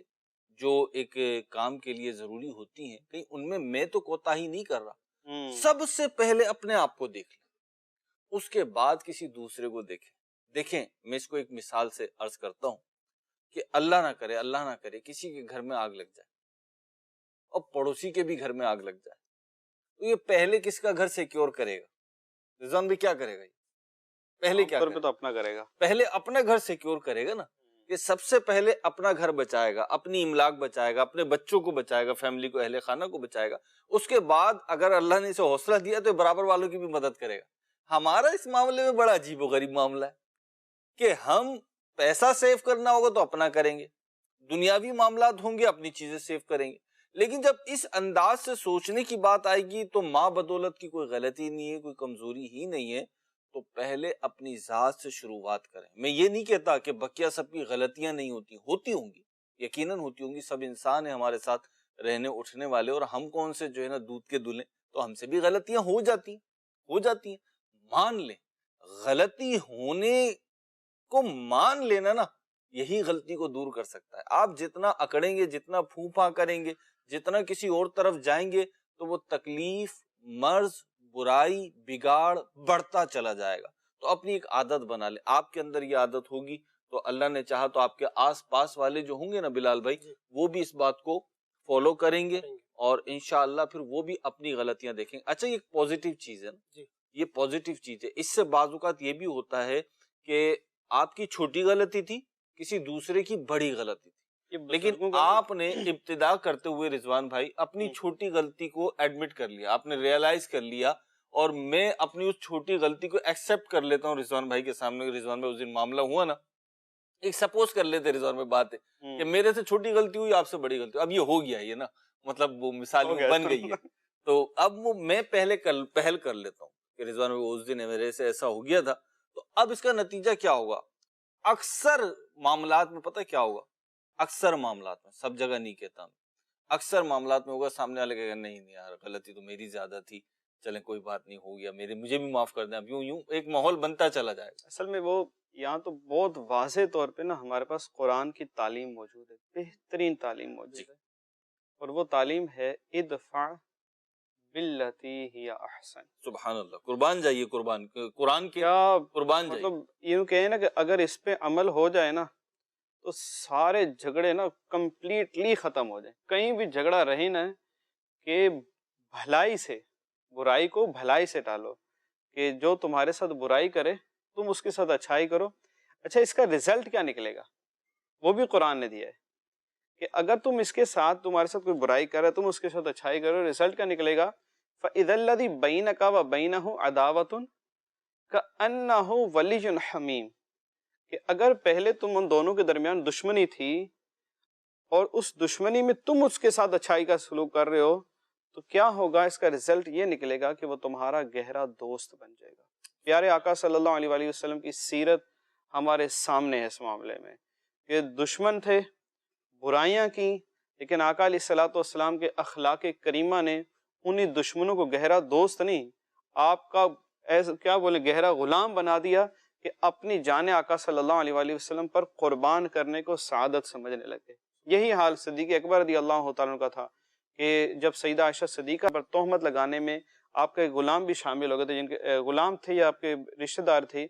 جو ایک کام کے لیے ضروری ہوتی ہیں، کہیں ان میں تو کوتاہی نہیں کر رہا۔ سب سے پہلے اپنے آپ کو دیکھ لیں، اس کے بعد کسی دوسرے کو دیکھیں۔ میں اس کو ایک مثال سے عرض کرتا ہوں کہ اللہ نہ کرے کسی کے گھر میں آگ لگ جائے اور پڑوسی کے بھی گھر میں آگ لگ جائے، تو یہ پہلے کس کا گھر سیکیور کرے گا؟ رضوان بھی کیا کرے گا؟ پہلے کیا کرے گا؟ تو اپنا کرے گا، پہلے اپنا گھر سیکیور کرے گا نا، کہ سب سے پہلے اپنا گھر بچائے گا، اپنی املاک بچائے گا، اپنے بچوں کو بچائے گا، فیملی کو، اہل خانہ کو بچائے گا۔ اس کے بعد اگر اللہ نے اسے حوصلہ دیا تو برابر والوں کی بھی مدد کرے گا۔ ہمارا اس معاملے میں بڑا عجیب و غریب معاملہ ہے کہ ہم پیسہ سیو کرنا ہوگا تو اپنا کریں گے، دنیاوی معاملات ہوں گے اپنی چیزیں سیو کریں گے، لیکن جب اس انداز سے سوچنے کی بات آئے گی تو ماں بدولت کی کوئی غلطی نہیں ہے، کوئی کمزوری ہی نہیں ہے، تو پہلے اپنی ذات سے شروعات کریں۔ میں یہ نہیں کہتا کہ بقیہ سب کی غلطیاں نہیں ہوتی ہوں گی، یقیناً ہوتی ہوں گی، سب انسان ہیں ہمارے ساتھ رہنے اٹھنے والے، اور ہم کون سے جو ہے نا دودھ کے دلہے، تو ہم سے بھی غلطیاں ہو جاتی ہیں، مان لیں۔ غلطی ہونے کو مان لینا نا، یہی غلطی کو دور کر سکتا ہے۔ آپ جتنا اکڑیں گے، جتنا پھوپھا کریں گے، جتنا کسی اور طرف جائیں گے، تو وہ تکلیف، مرض، برائی، بگاڑ بڑھتا چلا جائے گا۔ تو اپنی ایک عادت بنا لیں، آپ کے اندر یہ عادت ہوگی تو اللہ نے چاہا تو آپ کے آس پاس والے جو ہوں گے نا بلال بھائی، وہ بھی اس بات کو فالو کریں گے اور انشاءاللہ پھر وہ بھی اپنی غلطیاں دیکھیں گے۔ اچھا یہ ایک پوزیٹیو چیز ہے نا، یہ پوزیٹیو چیز ہے۔ اس سے بعض اوقات یہ بھی ہوتا ہے کہ آپ کی چھوٹی غلطی تھی، کسی دوسرے کی بڑی غلطی تھی، لیکن آپ نے ابتدا کرتے ہوئے رضوان بھائی اپنی چھوٹی غلطی کو ایڈمٹ کر لیا، آپ نے ریئلائز کر لیا، اور میں اپنی اس چھوٹی غلطی کو ایکسپٹ کر لیتا ہوں رضوان بھائی کے سامنے۔ رضوان بھائی اس دن معاملہ ہوا نا، ایک سپوز کر لیتے رضوان بھائی بات ہے کہ میرے سے چھوٹی غلطی ہوئی، آپ سے بڑی غلطی، اب یہ ہو گیا یہ نا، مطلب وہ مثال بن گئی ہے، تو اب وہ میں پہل کر لیتا ہوں کہ رضوان بھائی اس دن میرے سے ایسا ہو گیا تھا، تو اب اس کا نتیجہ کیا ہوگا؟ اکثر معاملات میں پتہ کیا ہوگا؟ اکثر معاملات میں، سب جگہ نہیں کہتا میں، اکثر معاملات میں ہوگا سامنے والے کہے گا نہیں یار غلطی تو میری زیادہ تھی، چلیں کوئی بات نہیں، ہو گیا، مجھے بھی معاف کر دیں، اب یوں ایک ماحول بنتا چلا جائے گا۔ اصل میں وہ یہاں تو بہت واضح طور پہ نا ہمارے پاس قرآن کی تعلیم موجود ہے، بہترین تعلیم موجود ہے، اور وہ تعلیم ہے ادفع باللتی ہی احسن۔ سبحان اللہ، قربان جائیے، قرآن کے قربان جائیے۔ مطلب یوں کہیں نا کہ اگر اس پہ عمل ہو جائے نا تو سارے جھگڑے نا کمپلیٹلی ختم ہو جائیں۔ کہیں بھی جھگڑا رہے نا کہ بھلائی سے، برائی کو بھلائی سے ٹالو، کہ جو تمہارے ساتھ برائی کرے تم اس کے ساتھ اچھائی کرو۔ اچھا اس کا رزلٹ کیا نکلے گا وہ بھی قرآن نے دیا ہے کہ اگر تم اس کے ساتھ، تمہارے ساتھ کوئی برائی کرے تم اس کے ساتھ اچھائی کرو، رزلٹ کیا نکلے گا؟ فَإِذَا الَّذِي بَيْنَكَ وَبَيْنَهُ عَدَاوَةٌ كَأَنَّهُ وَلِيٌّ حَمِيمٌ، کہ اگر پہلے تم ان دونوں کے درمیان دشمنی تھی اور اس دشمنی میں تم اس کے ساتھ اچھائی کا سلوک کر رہے ہو، تو کیا ہوگا؟ اس کا رزلٹ یہ نکلے گا کہ وہ تمہارا گہرا دوست بن جائے گا۔ پیارے آقا صلی اللہ علیہ وآلہ وسلم کی سیرت ہمارے سامنے ہے اس معاملے میں، کہ دشمن تھے، برائیاں کی، لیکن آقا علیہ الصلوۃ والسلام کے اخلاق کریمہ نے انہی دشمنوں کو گہرا دوست نہیں، آپ کا ایسا کیا بولے گہرا غلام بنا دیا کہ اپنی جان آقا صلی اللہ علیہ وآلہ وسلم پر قربان کرنے کو سعادت سمجھنے لگے۔ یہی حال صدیق اکبر رضی اللہ تعالیٰ عنہ کا تھا کہ جب سیدہ عائشہ صدیقہ پر تہمت لگانے میں آپ کے غلام بھی شامل ہو گئے تھے، جن کے غلام تھے یا آپ کے رشتہ دار تھے،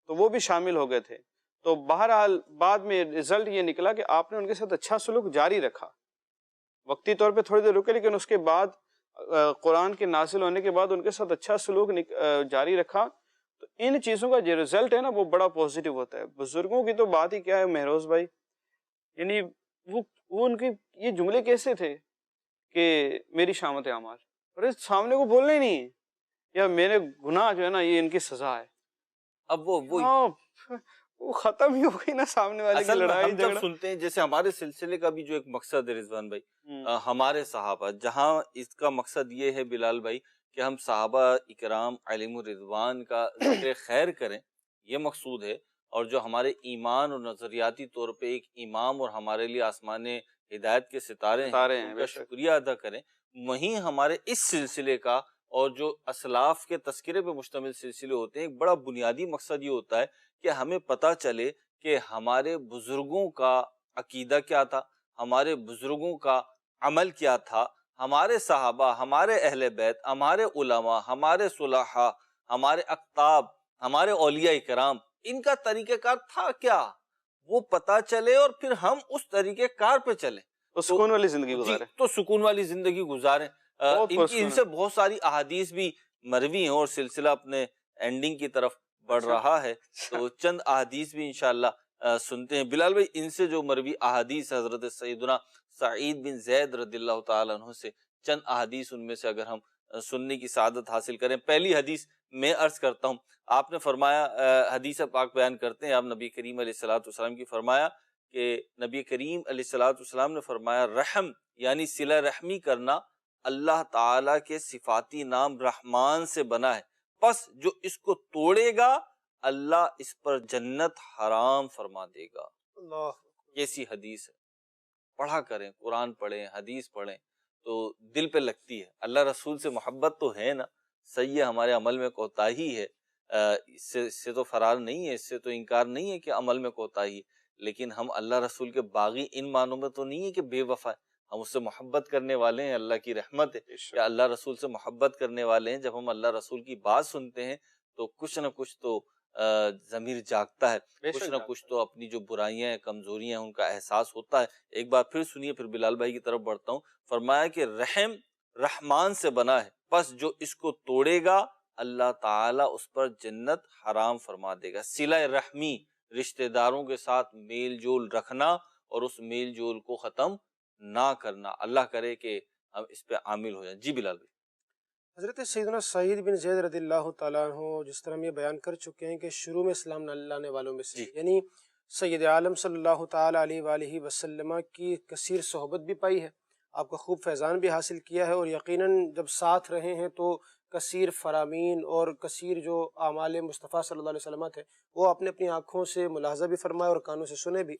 تو وہ بھی شامل ہو گئے تھے، تو بہرحال بعد میں رزلٹ یہ نکلا کہ آپ نے ان کے ساتھ اچھا سلوک جاری رکھا، وقتی طور پہ تھوڑی دیر رکے، لیکن اس کے بعد قرآن کے نازل ہونے کے بعد ان کے ساتھ اچھا سلوک جاری رکھا، تو ان چیزوں کا جو رزلٹ ہے نا وہ بڑا پازیٹیو ہوتا ہے. بزرگوں کی تو بات ہی کیا ہے مہروز بھائی, یعنی وہ ان کے یہ جملے کیسے تھے کہ میری شامت اعمال, اور سامنے کو بولنا ہی نہیں, یا میرے گناہ جو ہے نا یہ ان کی سزا ہے. اب وہ ختم ہی ہو گئی نا سامنے والے کی لڑائی ہم جب سنتے ہیں, جیسے ہمارے سلسلے کا بھی جو ایک مقصد ہے رضوان بھائی, ہمارے صحابہ, جہاں اس کا مقصد یہ ہے بلال بھائی کہ ہم صحابہ اکرام علیہم الرضوان کا ذکر خیر کریں, یہ مقصود ہے, اور جو ہمارے ایمان اور نظریاتی طور پہ ایک امام اور ہمارے لیے آسمان ہدایت کے ستارے ہیں ان کا شکریہ ادا کریں. وہیں ہمارے اس سلسلے کا اور جو اسلاف کے تذکرے پہ مشتمل سلسلے ہوتے ہیں, ایک بڑا بنیادی مقصد یہ ہوتا ہے کہ ہمیں پتہ چلے کہ ہمارے بزرگوں کا عقیدہ کیا تھا, ہمارے بزرگوں کا عمل کیا تھا, ہمارے صحابہ, ہمارے اہل بیت, ہمارے علماء, ہمارے صلحاء, ہمارے اقطاب, ہمارے اولیاء کرام, ان کا طریقہ کار تھا کیا, وہ پتہ چلے اور پھر ہم اس طریقہ کار پہ چلیں تو سکون والی زندگی گزاریں. تو سکون والی زندگی گزاریں. ان سے بہت ساری احادیث بھی مروی ہیں اور سلسلہ اپنے اینڈنگ کی طرف بڑھ رہا ہے, تو چند احادیث بھی انشاءاللہ سنتے ہیں. بلال بھائی, ان سے جو مروی احادیث حضرت سیدنا سعید بن زید رضی اللہ تعالیٰ عنہ سے چند احادیث ان میں سے اگر ہم سننے کی سعادت حاصل کریں. پہلی حدیث میں عرض کرتا ہوں, آپ نے فرمایا, حدیث پاک بیان کرتے ہیں آپ نبی کریم علیہ الصلوۃ والسلام کی, فرمایا کہ نبی کریم علیہ الصلوۃ والسلام نے فرمایا, رحم یعنی صلہ رحمی کرنا اللہ تعالیٰ کے صفاتی نام رحمان سے بنا ہے, پس جو اس کو توڑے گا اللہ اس پر جنت حرام فرما دے گا. اللہ, کیسی حدیث ہے, پڑھا کریں, قرآن پڑھیں, حدیث پڑھیں تو دل پہ لگتی ہے. اللہ رسول سے محبت تو ہے نا, صحیح ہے ہمارے عمل میں کوتاہی ہے, اس سے تو فرار نہیں ہے, اس سے تو انکار نہیں ہے کہ عمل میں کوتاہی, لیکن ہم اللہ رسول کے باغی ان معنوں میں تو نہیں ہے کہ بے وفا ہے, ہم اس سے محبت کرنے والے ہیں, اللہ کی رحمت ہے کہ اللہ رسول سے محبت کرنے والے ہیں. جب ہم اللہ رسول کی بات سنتے ہیں تو کچھ نہ کچھ تو ضمیر جاگتا ہے, کچھ نہ کچھ تو اپنی جو برائیاں ہیں, کمزوریاں ہیں, ان کا احساس ہوتا ہے. ایک بار پھر سنیے, پھر بلال بھائی کی طرف بڑھتا ہوں. فرمایا کہ رحم رحمان سے بنا ہے, بس جو اس کو توڑے گا اللہ تعالیٰ اس پر جنت حرام فرما دے گا. صلہ رحمی, رشتہ داروں کے ساتھ میل جول رکھنا اور اس میل جول کو ختم نہ کرنا, اللہ کرے کہ ہم اس پہ عامل ہو جائیں. جی بلال بھائی. حضرت سیدنا سعید بن زید رضی اللہ تعالیٰ عنہ, جس طرح ہم یہ بیان کر چکے ہیں کہ شروع میں اسلام نہ لانے والوں میں سے, یعنی سید عالم صلی اللہ تعالیٰ علیہ وآلہ وسلم کی کثیر صحبت بھی پائی ہے, آپ کا خوب فیضان بھی حاصل کیا ہے, اور یقیناً جب ساتھ رہے ہیں تو کثیر فرامین اور کثیر جو اعمال مصطفیٰ صلی اللہ علیہ وسلم تھے وہ آپ نے اپنی آنکھوں سے ملاحظہ بھی فرمایا اور کانوں سے سنے بھی.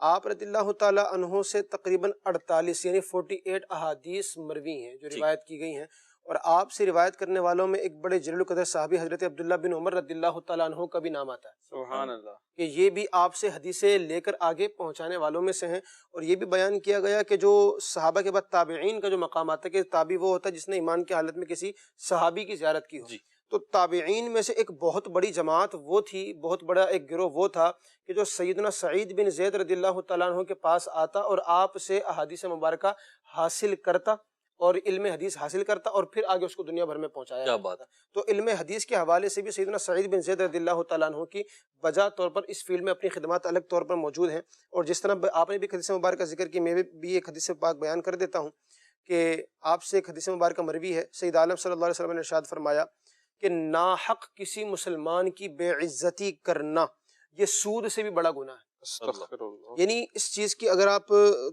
آپ رضی اللہ تعالیٰ عنہ سے تقریباً 48 یعنی 48 احادیث مروی ہیں جو روایت کی گئی ہیں, اور آپ سے روایت کرنے والوں میں ایک بڑے جلیل القدر صحابی حضرت عبداللہ بن عمر رضی اللہ تعالیٰ عنہ کا بھی نام آتا ہے. سبحان اللہ. کہ یہ بھی آپ سے حدیثیں لے کر آگے پہنچانے والوں میں سے ہیں. اور یہ بھی بیان کیا گیا کہ جو صحابہ کے بعد تابعین کا جو مقام آتا ہے کہ تابعی وہ ہوتا ہے جس نے ایمان کی حالت میں کسی صحابی کی زیارت کی ہو. تو تابعین میں سے ایک بہت بڑی جماعت وہ تھی, بہت بڑا ایک گروہ وہ تھا کہ جو سیدنا سعید بن زید رضی اللہ تعالیٰ عنہ کے پاس آتا اور آپ سے احادیث مبارکہ حاصل کرتا اور علم حدیث حاصل کرتا اور پھر آگے اس کو دنیا بھر میں پہنچایا. کیا بات ہے. تو علم حدیث کے حوالے سے بھی سیدنا سعید بن زید رضی اللہ تعالیٰ عنہ کی بجا طور پر اس فیلڈ میں اپنی خدمات الگ طور پر موجود ہیں. اور جس طرح آپ نے بھی حدیث مبارکہ کا ذکر کی, میں بھی ایک حدیث پاک بیان کر دیتا ہوں کہ آپ سے ایک حدیث مبارکہ مروی ہے. سید عالم صلی اللہ علیہ وسلم نے ارشاد فرمایا کہ ناحق کسی مسلمان کی بے عزتی کرنا یہ سود سے بھی بڑا گناہ ہے. یعنی اس چیز کی اگر آپ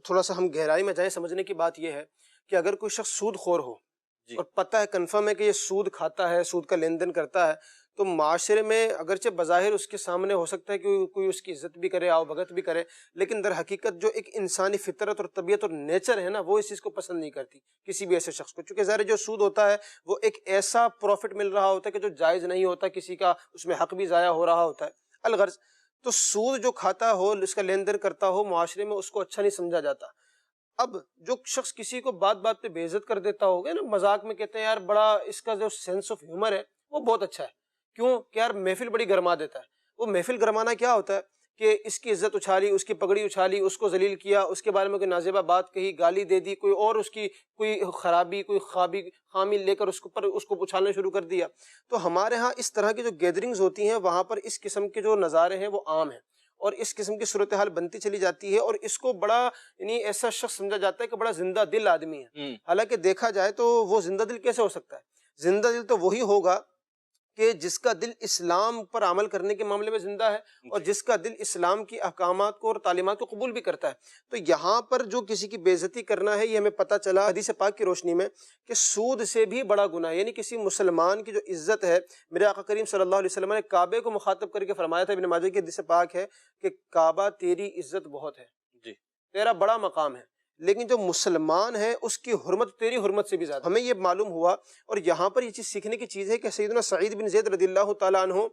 تھوڑا سا ہم گہرائی میں جائیں, سمجھنے کی بات یہ ہے کہ اگر کوئی شخص سود خور ہو اور پتہ ہے کنفرم ہے کہ یہ سود کھاتا ہے, سود کا لین دین کرتا ہے, تو معاشرے میں اگرچہ بظاہر اس کے سامنے ہو سکتا ہے کہ کوئی اس کی عزت بھی کرے, آؤ بھگت بھی کرے, لیکن در حقیقت جو ایک انسانی فطرت اور طبیعت اور نیچر ہے نا وہ اس چیز کو پسند نہیں کرتی کسی بھی ایسے شخص کو. چونکہ ظاہر جو سود ہوتا ہے وہ ایک ایسا پروفٹ مل رہا ہوتا ہے کہ جو جائز نہیں ہوتا, کسی کا اس میں حق بھی ضائع ہو رہا ہوتا ہے. الغرض تو سود جو کھاتا ہو, اس کا لین دین کرتا ہو, معاشرے میں اس کو اچھا نہیں سمجھا جاتا. اب جو شخص کسی کو بات بات پہ بے عزت کر دیتا ہوگا نا, مذاق میں کہتے ہیں یار بڑا اس کا جو سینس آف ہیومر ہے وہ بہت اچھا ہے, کیوں کہ یار محفل بڑی گرما دیتا ہے. وہ محفل گرمانا کیا ہوتا ہے کہ اس کی عزت اچھالی، اس کی پگڑی اچھالی، اس کو ذلیل کیا، اس کے بارے میں کوئی نازیبہ بات کہی، گالی دے دی، کوئی اور اس کی کوئی خرابی، کوئی خامی لے کر اس کو اچھالنا شروع کر دیا. تو ہمارے ہاں اس طرح کی جو گیدرنگز ہوتی ہیں وہاں پر اس قسم کے جو نظارے ہیں وہ عام ہیں، اور اس قسم کی صورتحال بنتی چلی جاتی ہے، اور اس کو بڑا یعنی ایسا شخص سمجھا جاتا ہے کہ بڑا زندہ دل آدمی ہے. حالانکہ دیکھا جائے تو وہ زندہ دل کیسے ہو سکتا ہے؟ زندہ دل تو وہی ہوگا کہ جس کا دل اسلام پر عمل کرنے کے معاملے میں زندہ ہے، اور جس کا دل اسلام کی احکامات کو اور تعلیمات کو قبول بھی کرتا ہے. تو یہاں پر جو کسی کی بے عزتی کرنا ہے، یہ ہمیں پتہ چلا حدیث پاک کی روشنی میں کہ سود سے بھی بڑا گناہ ہے. یعنی کسی مسلمان کی جو عزت ہے، میرے آقا کریم صلی اللہ علیہ وسلم نے کعبے کو مخاطب کر کے فرمایا تھا، ابن ماجہ کی حدیث پاک ہے کہ کعبہ تیری عزت بہت ہے، جی تیرا بڑا مقام ہے، لیکن جو مسلمان ہے اس کی حرمت تیری حرمت سے بھی زیادہ. ہمیں یہ معلوم ہوا، اور یہاں پر یہ چیز سیکھنے کی چیز ہے کہ سیدنا سعید بن زید رضی اللہ تعالیٰ عنہ،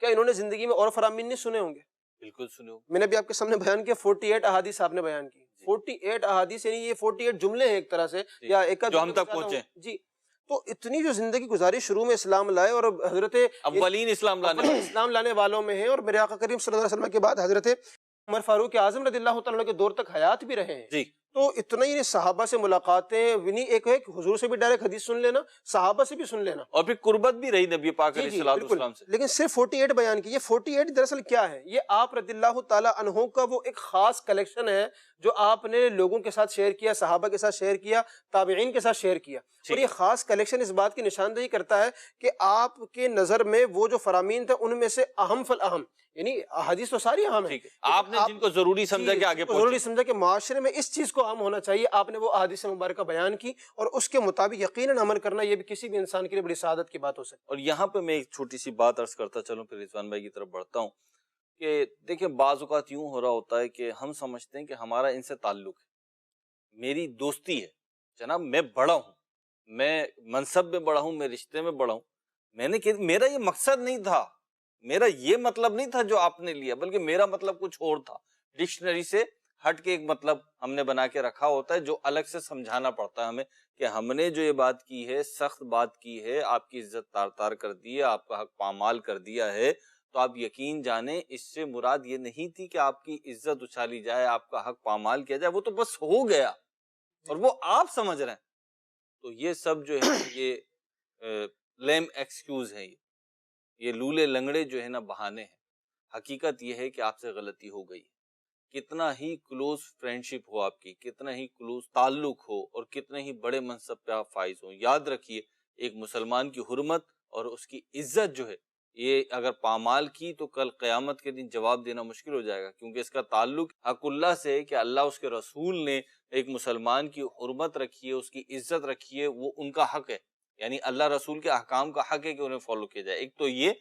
کیا انہوں نے زندگی میں اور فرامین نہیں سنے ہوں گے؟ بالکل سنو. میں نے بھی آپ کے سامنے بیان کیا 48 احادیث آپ نے بیان کی. 48 احادیث یعنی یہ 48 جملے ہیں ایک طرح سے، یا ایک جو ہم تک پہنچے. جی. تو اتنی جو زندگی گزاری شروع میں اسلام لائے، اور حضرت اولین اسلام لانے والوں میں ہیں، اور میرے آقا کریم صلی اللہ علیہ وسلم کے بعد حضرت عمر فاروق اعظم رضی اللہ تعالیٰ کے دور تک حیات بھی رہے ہیں. جی. تو اتنا ہی صحابہ سے ملاقاتیں، ایک ہے کہ حضور سے بھی ڈائریکٹ حدیث سن لینا، صحابہ سے بھی سن لینا، اور پھر قربت بھی رہی نبی پاک علیہ الصلوۃ والسلام سے. لیکن صرف 48 بیان کی. یہ 48 دراصل کیا ہے؟ یہ آپ رضی اللہ تعالیٰ عنہ کا وہ ایک خاص کلیکشن ہے جو آپ نے لوگوں کے ساتھ شیئر کیا، صحابہ کے ساتھ شیئر کیا، تابعین کے ساتھ شیئر کیا. اور یہ خاص کلیکشن اس بات کی نشاندہی کرتا ہے کہ آپ کے نظر میں وہ جو فرامین تھے ان میں سے اہم فالاہم، یعنی حدیث تو ساری اہم ہے، آپ نے جن کو ضروری سمجھا کہ آگے ضروری سمجھا کہ معاشرے میں اس چیز کو عام ہونا چاہیے، آپ نے وہ احادیث مبارکہ بیان کی، اور اس کے مطابق یقیناً عمل کرنا یہ بھی کسی بھی انسان کے لیے بڑی سعادت کی بات ہو سکتی ہے. اور یہاں پہ میں ایک چھوٹی سی بات عرض کرتا چلوں، پھر رضوان بھائی کی طرف بڑھتا ہوں کہ دیکھیں بعض اوقات یوں ہو رہا ہوتا ہے کہ ہم سمجھتے ہیں کہ ہمارا ان سے تعلق ہے، میری دوستی ہے، جناب میں بڑا ہوں، میں منصب میں بڑا ہوں، میں رشتے میں بڑا ہوں، میرا یہ مقصد نہیں تھا، میرا یہ مطلب نہیں تھا جو آپ نے لیا، بلکہ میرا مطلب کچھ اور تھا. ڈکشنری سے ہٹ کے ایک مطلب ہم نے بنا کے رکھا ہوتا ہے جو الگ سے سمجھانا پڑتا ہے ہمیں کہ ہم نے جو یہ بات کی ہے، سخت بات کی ہے، آپ کی عزت تار تار کر دی ہے، آپ کا حق پامال کر دیا ہے، تو آپ یقین جانیں اس سے مراد یہ نہیں تھی کہ آپ کی عزت اچھالی جائے، آپ کا حق پامال کیا جائے، وہ تو بس ہو گیا اور وہ آپ سمجھ رہے ہیں. تو یہ سب جو ہے یہ لیم ایکسکیوز ہے، یہ لولے لنگڑے جو ہے نا بہانے ہیں. حقیقت یہ ہے کہ آپ سے غلطی ہو گئی. کتنا ہی کلوز فرینڈشپ ہو آپ کی، کتنا ہی کلوز تعلق ہو، اور کتنے ہی بڑے منصب پہ آپ فائز ہوں، یاد رکھیے ایک مسلمان کی حرمت اور اس کی عزت جو ہے یہ اگر پامال کی تو کل قیامت کے دن جواب دینا مشکل ہو جائے گا، کیونکہ اس کا تعلق حق اللہ سے ہے کہ اللہ اس کے رسول نے ایک مسلمان کی حرمت رکھی ہے، اس کی عزت رکھی ہے، وہ ان کا حق ہے، یعنی اللہ رسول کے احکام کا حق ہے کہ انہیں فالو کیا جائے. ایک تو یہ،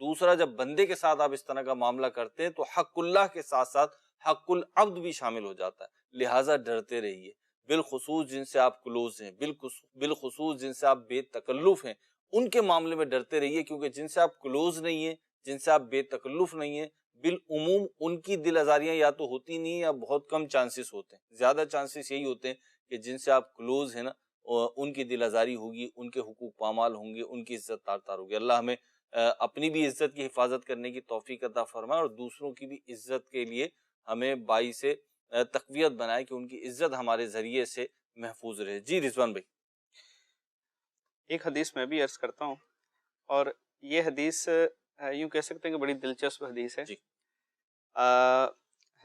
دوسرا جب بندے کے ساتھ آپ اس طرح کا معاملہ کرتے ہیں تو حق اللہ کے ساتھ ساتھ حق العبد بھی شامل ہو جاتا ہے. لہٰذا ڈرتے رہیے، بالخصوص جن سے آپ کلوز ہیں، بالخصوص جن سے آپ بے تکلف ہیں، ان کے معاملے میں ڈرتے رہیے، کیونکہ جن سے آپ کلوز نہیں ہیں، جن سے آپ بے تکلف نہیں ہیں، بالعموم ان کی دل آزاریاں یا تو ہوتی نہیں یا بہت کم چانسز ہوتے ہیں. زیادہ چانسز یہی ہوتے ہیں کہ جن سے آپ کلوز ہیں نا ان کی دل آزاری ہوگی، ان کے حقوق پامال ہوں گے، ان کی عزت تار تار ہوگی. اللہ ہمیں اپنی بھی عزت کی حفاظت کرنے کی توفیق عطا فرمائے، اور دوسروں کی بھی عزت کے لیے ہمیں باعث تقویت بنائے کہ ان کی عزت ہمارے ذریعے سے محفوظ رہے. جی رضوان بھائی. ایک حدیث میں بھی عرض کرتا ہوں، اور یہ حدیث یوں کہہ سکتے ہیں کہ بڑی دلچسپ حدیث ہے. جی.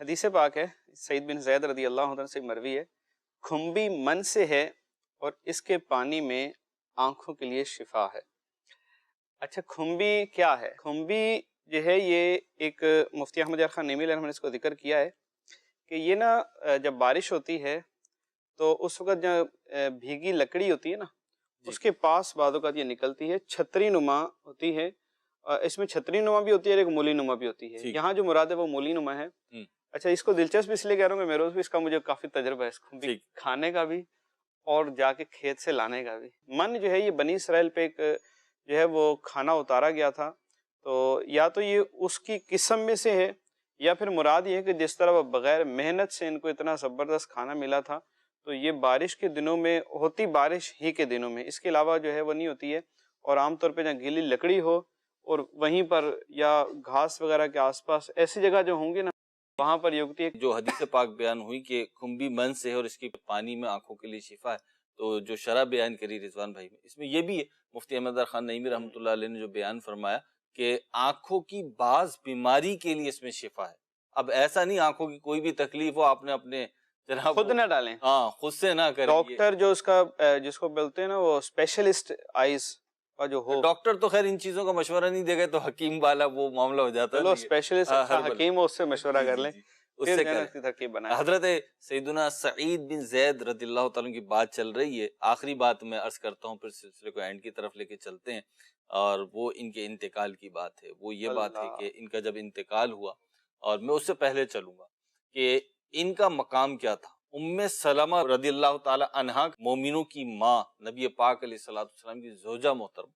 حدیث پاک ہے، سعید بن زید رضی اللہ عنہ سے مروی ہے، کھمبی من سے ہے اور اس کے پانی میں آنکھوں کے لیے شفا ہے. اچھا کھمبی کیا ہے؟ کھمبی جو ہے یہ ایک مفتی احمد یار خان نیمی علیہ رحمۃ نے اس کو ذکر کیا ہے کہ یہ نا جب بارش ہوتی ہے تو اس وقت جب بھیگی لکڑی ہوتی ہے نا اس کے پاس بعض اوقات یہ نکلتی ہے، چھتری نما ہوتی ہے. اس میں چھتری نما بھی ہوتی ہے اور ایک مولی نما بھی ہوتی ہے. یہاں جو مراد ہے وہ مولی نما ہے. اچھا اس کو دلچسپ اس لیے کہہ رہا ہوں کہ میرے بھی اس کا مجھے کافی تجربہ ہے، اس کھمبی کھانے کا بھی اور جا کے کھیت سے لانے کا بھی. من جو ہے یہ بنی اسرائیل پہ ایک جو ہے وہ کھانا اتارا گیا تھا، تو یا تو یہ اس کی قسم میں سے ہے یا پھر مراد یہ ہے کہ جس طرح وہ بغیر محنت سے ان کو اتنا زبردست کھانا ملا تھا، تو یہ بارش کے دنوں میں ہوتی، بارش ہی کے دنوں میں، اس کے علاوہ جو ہے وہ نہیں ہوتی ہے. اور عام طور پہ جہاں گیلی لکڑی ہو اور وہیں پر یا گھاس وغیرہ کے آس پاس ایسی جگہ جو ہوں گی نا وہاں پر یہ اگتی ہے. جو حدیث پاک بیان ہوئی کہ کھمبی من سے ہے اور اس کی پانی میں آنکھوں کے لیے شفا ہے، تو جو شرح بیان کری رضوان بھائی میں، اس میں یہ بھی ہے مفتی احمد خان نعیمی رحمۃ اللہ علیہ نے جو بیان فرمایا کہ آنکھوں کی بعض بیماری کے لیے اس میں شفا ہے. اب ایسا نہیں آنکھوں کی کوئی بھی تکلیف ہو آپ نے اپنے جناب خود نہ ڈالیں، ہاں خود سے نہ کریں. ڈاکٹر جو اس کا جس کو بولتے ہیں نا وہ اسپیشلسٹ آئیز کا جو ہو، ڈاکٹر تو خیر ان چیزوں کا مشورہ نہیں دے گا، تو حکیم والا وہ معاملہ ہو جاتا ہے. چلو اسپیشلسٹ حکیم ہو اس سے مشورہ کر لیں، اس سے کریں. حضرت سیدنا سعید بن زید رضی اللہ تعالیٰ کی بات چل رہی ہے. آخری بات میں عرض کرتا ہوں، پھر سلسلے کو اینڈ کی طرف لے کے چلتے ہیں، اور وہ ان کے انتقال کی بات ہے. وہ یہ بات ہے کہ ان کا جب انتقال ہوا، اور میں اس سے پہلے چلوں گا کہ ان کا مقام کیا تھا. ام سلمہ رضی اللہ تعالی عنہا مومنوں کی ماں، نبی پاک علیہ الصلوۃ والسلام کی زوجہ محترم،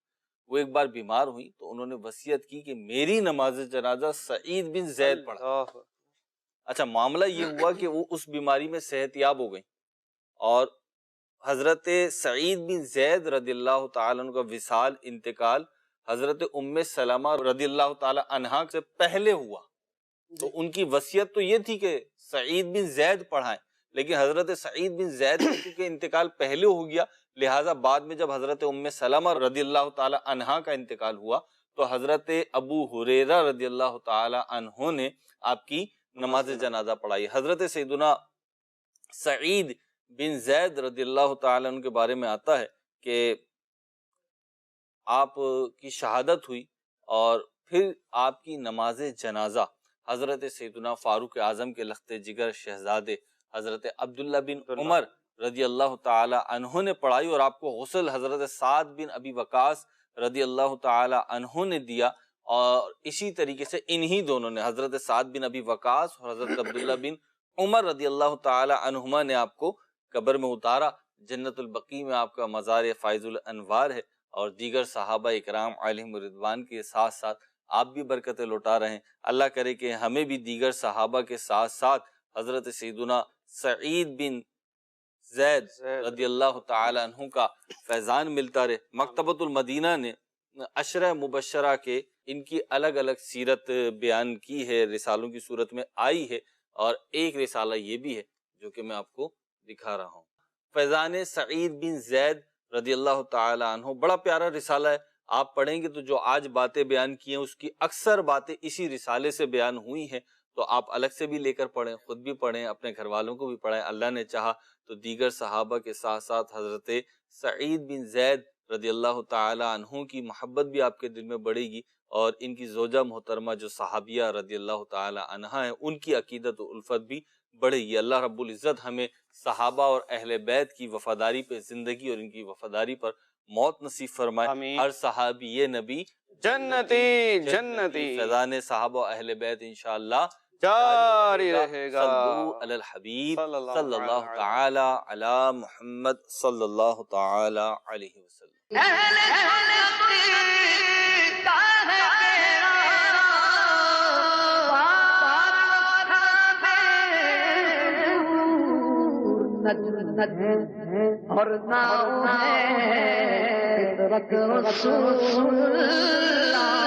وہ ایک بار بیمار ہوئی تو انہوں نے وصیت کی کہ میری نماز جنازہ سعید بن زید پڑھا. اچھا معاملہ یہ ہوا کہ وہ اس بیماری میں صحت یاب ہو گئی، اور حضرت سعید بن زید رضی اللہ تعالیٰ عنہ کا وصال، انتقال حضرت ام سلمہ رضی اللہ تعالی عنہا سے پہلے ہوا. تو ان کی وصیت تو یہ تھی کہ سعید بن زید پڑھائیں، لیکن حضرت سعید بن زید کا کیونکہ انتقال پہلے ہو گیا، لہٰذا بعد میں جب حضرت ام سلمہ رضی اللہ تعالی عنہا کا انتقال ہوا تو حضرت ابو ہریرہ رضی اللہ تعالی عنہ نے آپ کی نماز جنازہ پڑھائی. حضرت سیدنا سعید بن زید رضی اللہ تعالی عنہ کے بارے میں آتا ہے کہ آپ کی شہادت ہوئی، اور پھر آپ کی نماز جنازہ حضرت سیدنا فاروق اعظم کے لخت جگر شہزادے حضرت عبداللہ بن عمر رضی اللہ تعالی عنہ نے پڑھائی، اور آپ کو غسل حضرت سعد بن ابی وقاص رضی اللہ تعالی عنہ نے دیا. اور اسی طریقے سے انہی دونوں نے، حضرت سعد بن ابی وقاص اور حضرت عبداللہ بن عمر رضی اللہ تعالی عنہما نے آپ کو قبر میں اتارا. جنت البقیع میں آپ کا مزار فائز الانوار ہے، اور دیگر صحابہ اکرام علیہم رضوان کے ساتھ ساتھ آپ بھی برکتیں لوٹا رہے ہیں. اللہ کرے کہ ہمیں بھی دیگر صحابہ کے ساتھ ساتھ حضرت سیدنا سعید بن زید رضی اللہ تعالی عنہ کا فیضان ملتا رہے. مکتبۃ المدینہ نے عشرہ مبشرہ کے ان کی الگ الگ سیرت بیان کی ہے، رسالوں کی صورت میں آئی ہے، اور ایک رسالہ یہ بھی ہے جو کہ میں آپ کو دکھا رہا ہوں. فیضان سعید بن زید رضی اللہ تعالی عنہ بڑا پیارا رسالہ ہے. آپ پڑھیں گے تو جو آج باتیں بیان کی ہیں اس کی اکثر باتیں اسی رسالے سے بیان ہوئی ہیں. تو آپ الگ سے بھی لے کر پڑھیں، خود بھی پڑھیں، اپنے گھر والوں کو بھی پڑھیں. اللہ نے چاہا تو دیگر صحابہ کے ساتھ ساتھ حضرت سعید بن زید رضی اللہ تعالی عنہ کی محبت بھی آپ کے دل میں بڑھے گی، اور ان کی زوجہ محترمہ جو صحابیہ رضی اللہ تعالی عنہا ہیں ان کی عقیدت و الفت بھی بڑھے گی. اللہ رب العزت ہمیں صحابہ اور اہل بیت کی وفاداری پہ زندگی اور ان کی وفاداری پر موت نصیب فرمائے. آمین. ہر صحابی نبی جنتی جنتی، فیضان صحابہ و اہل بیت انشاءاللہ جاری رہے گا. صلو علی الحبیب صلی اللہ تعالی علی محمد صلی اللہ تعالی علیہ وسلم. اہل سنت کا ہے تیرا اور نام ہے فطرت رسول اللہ.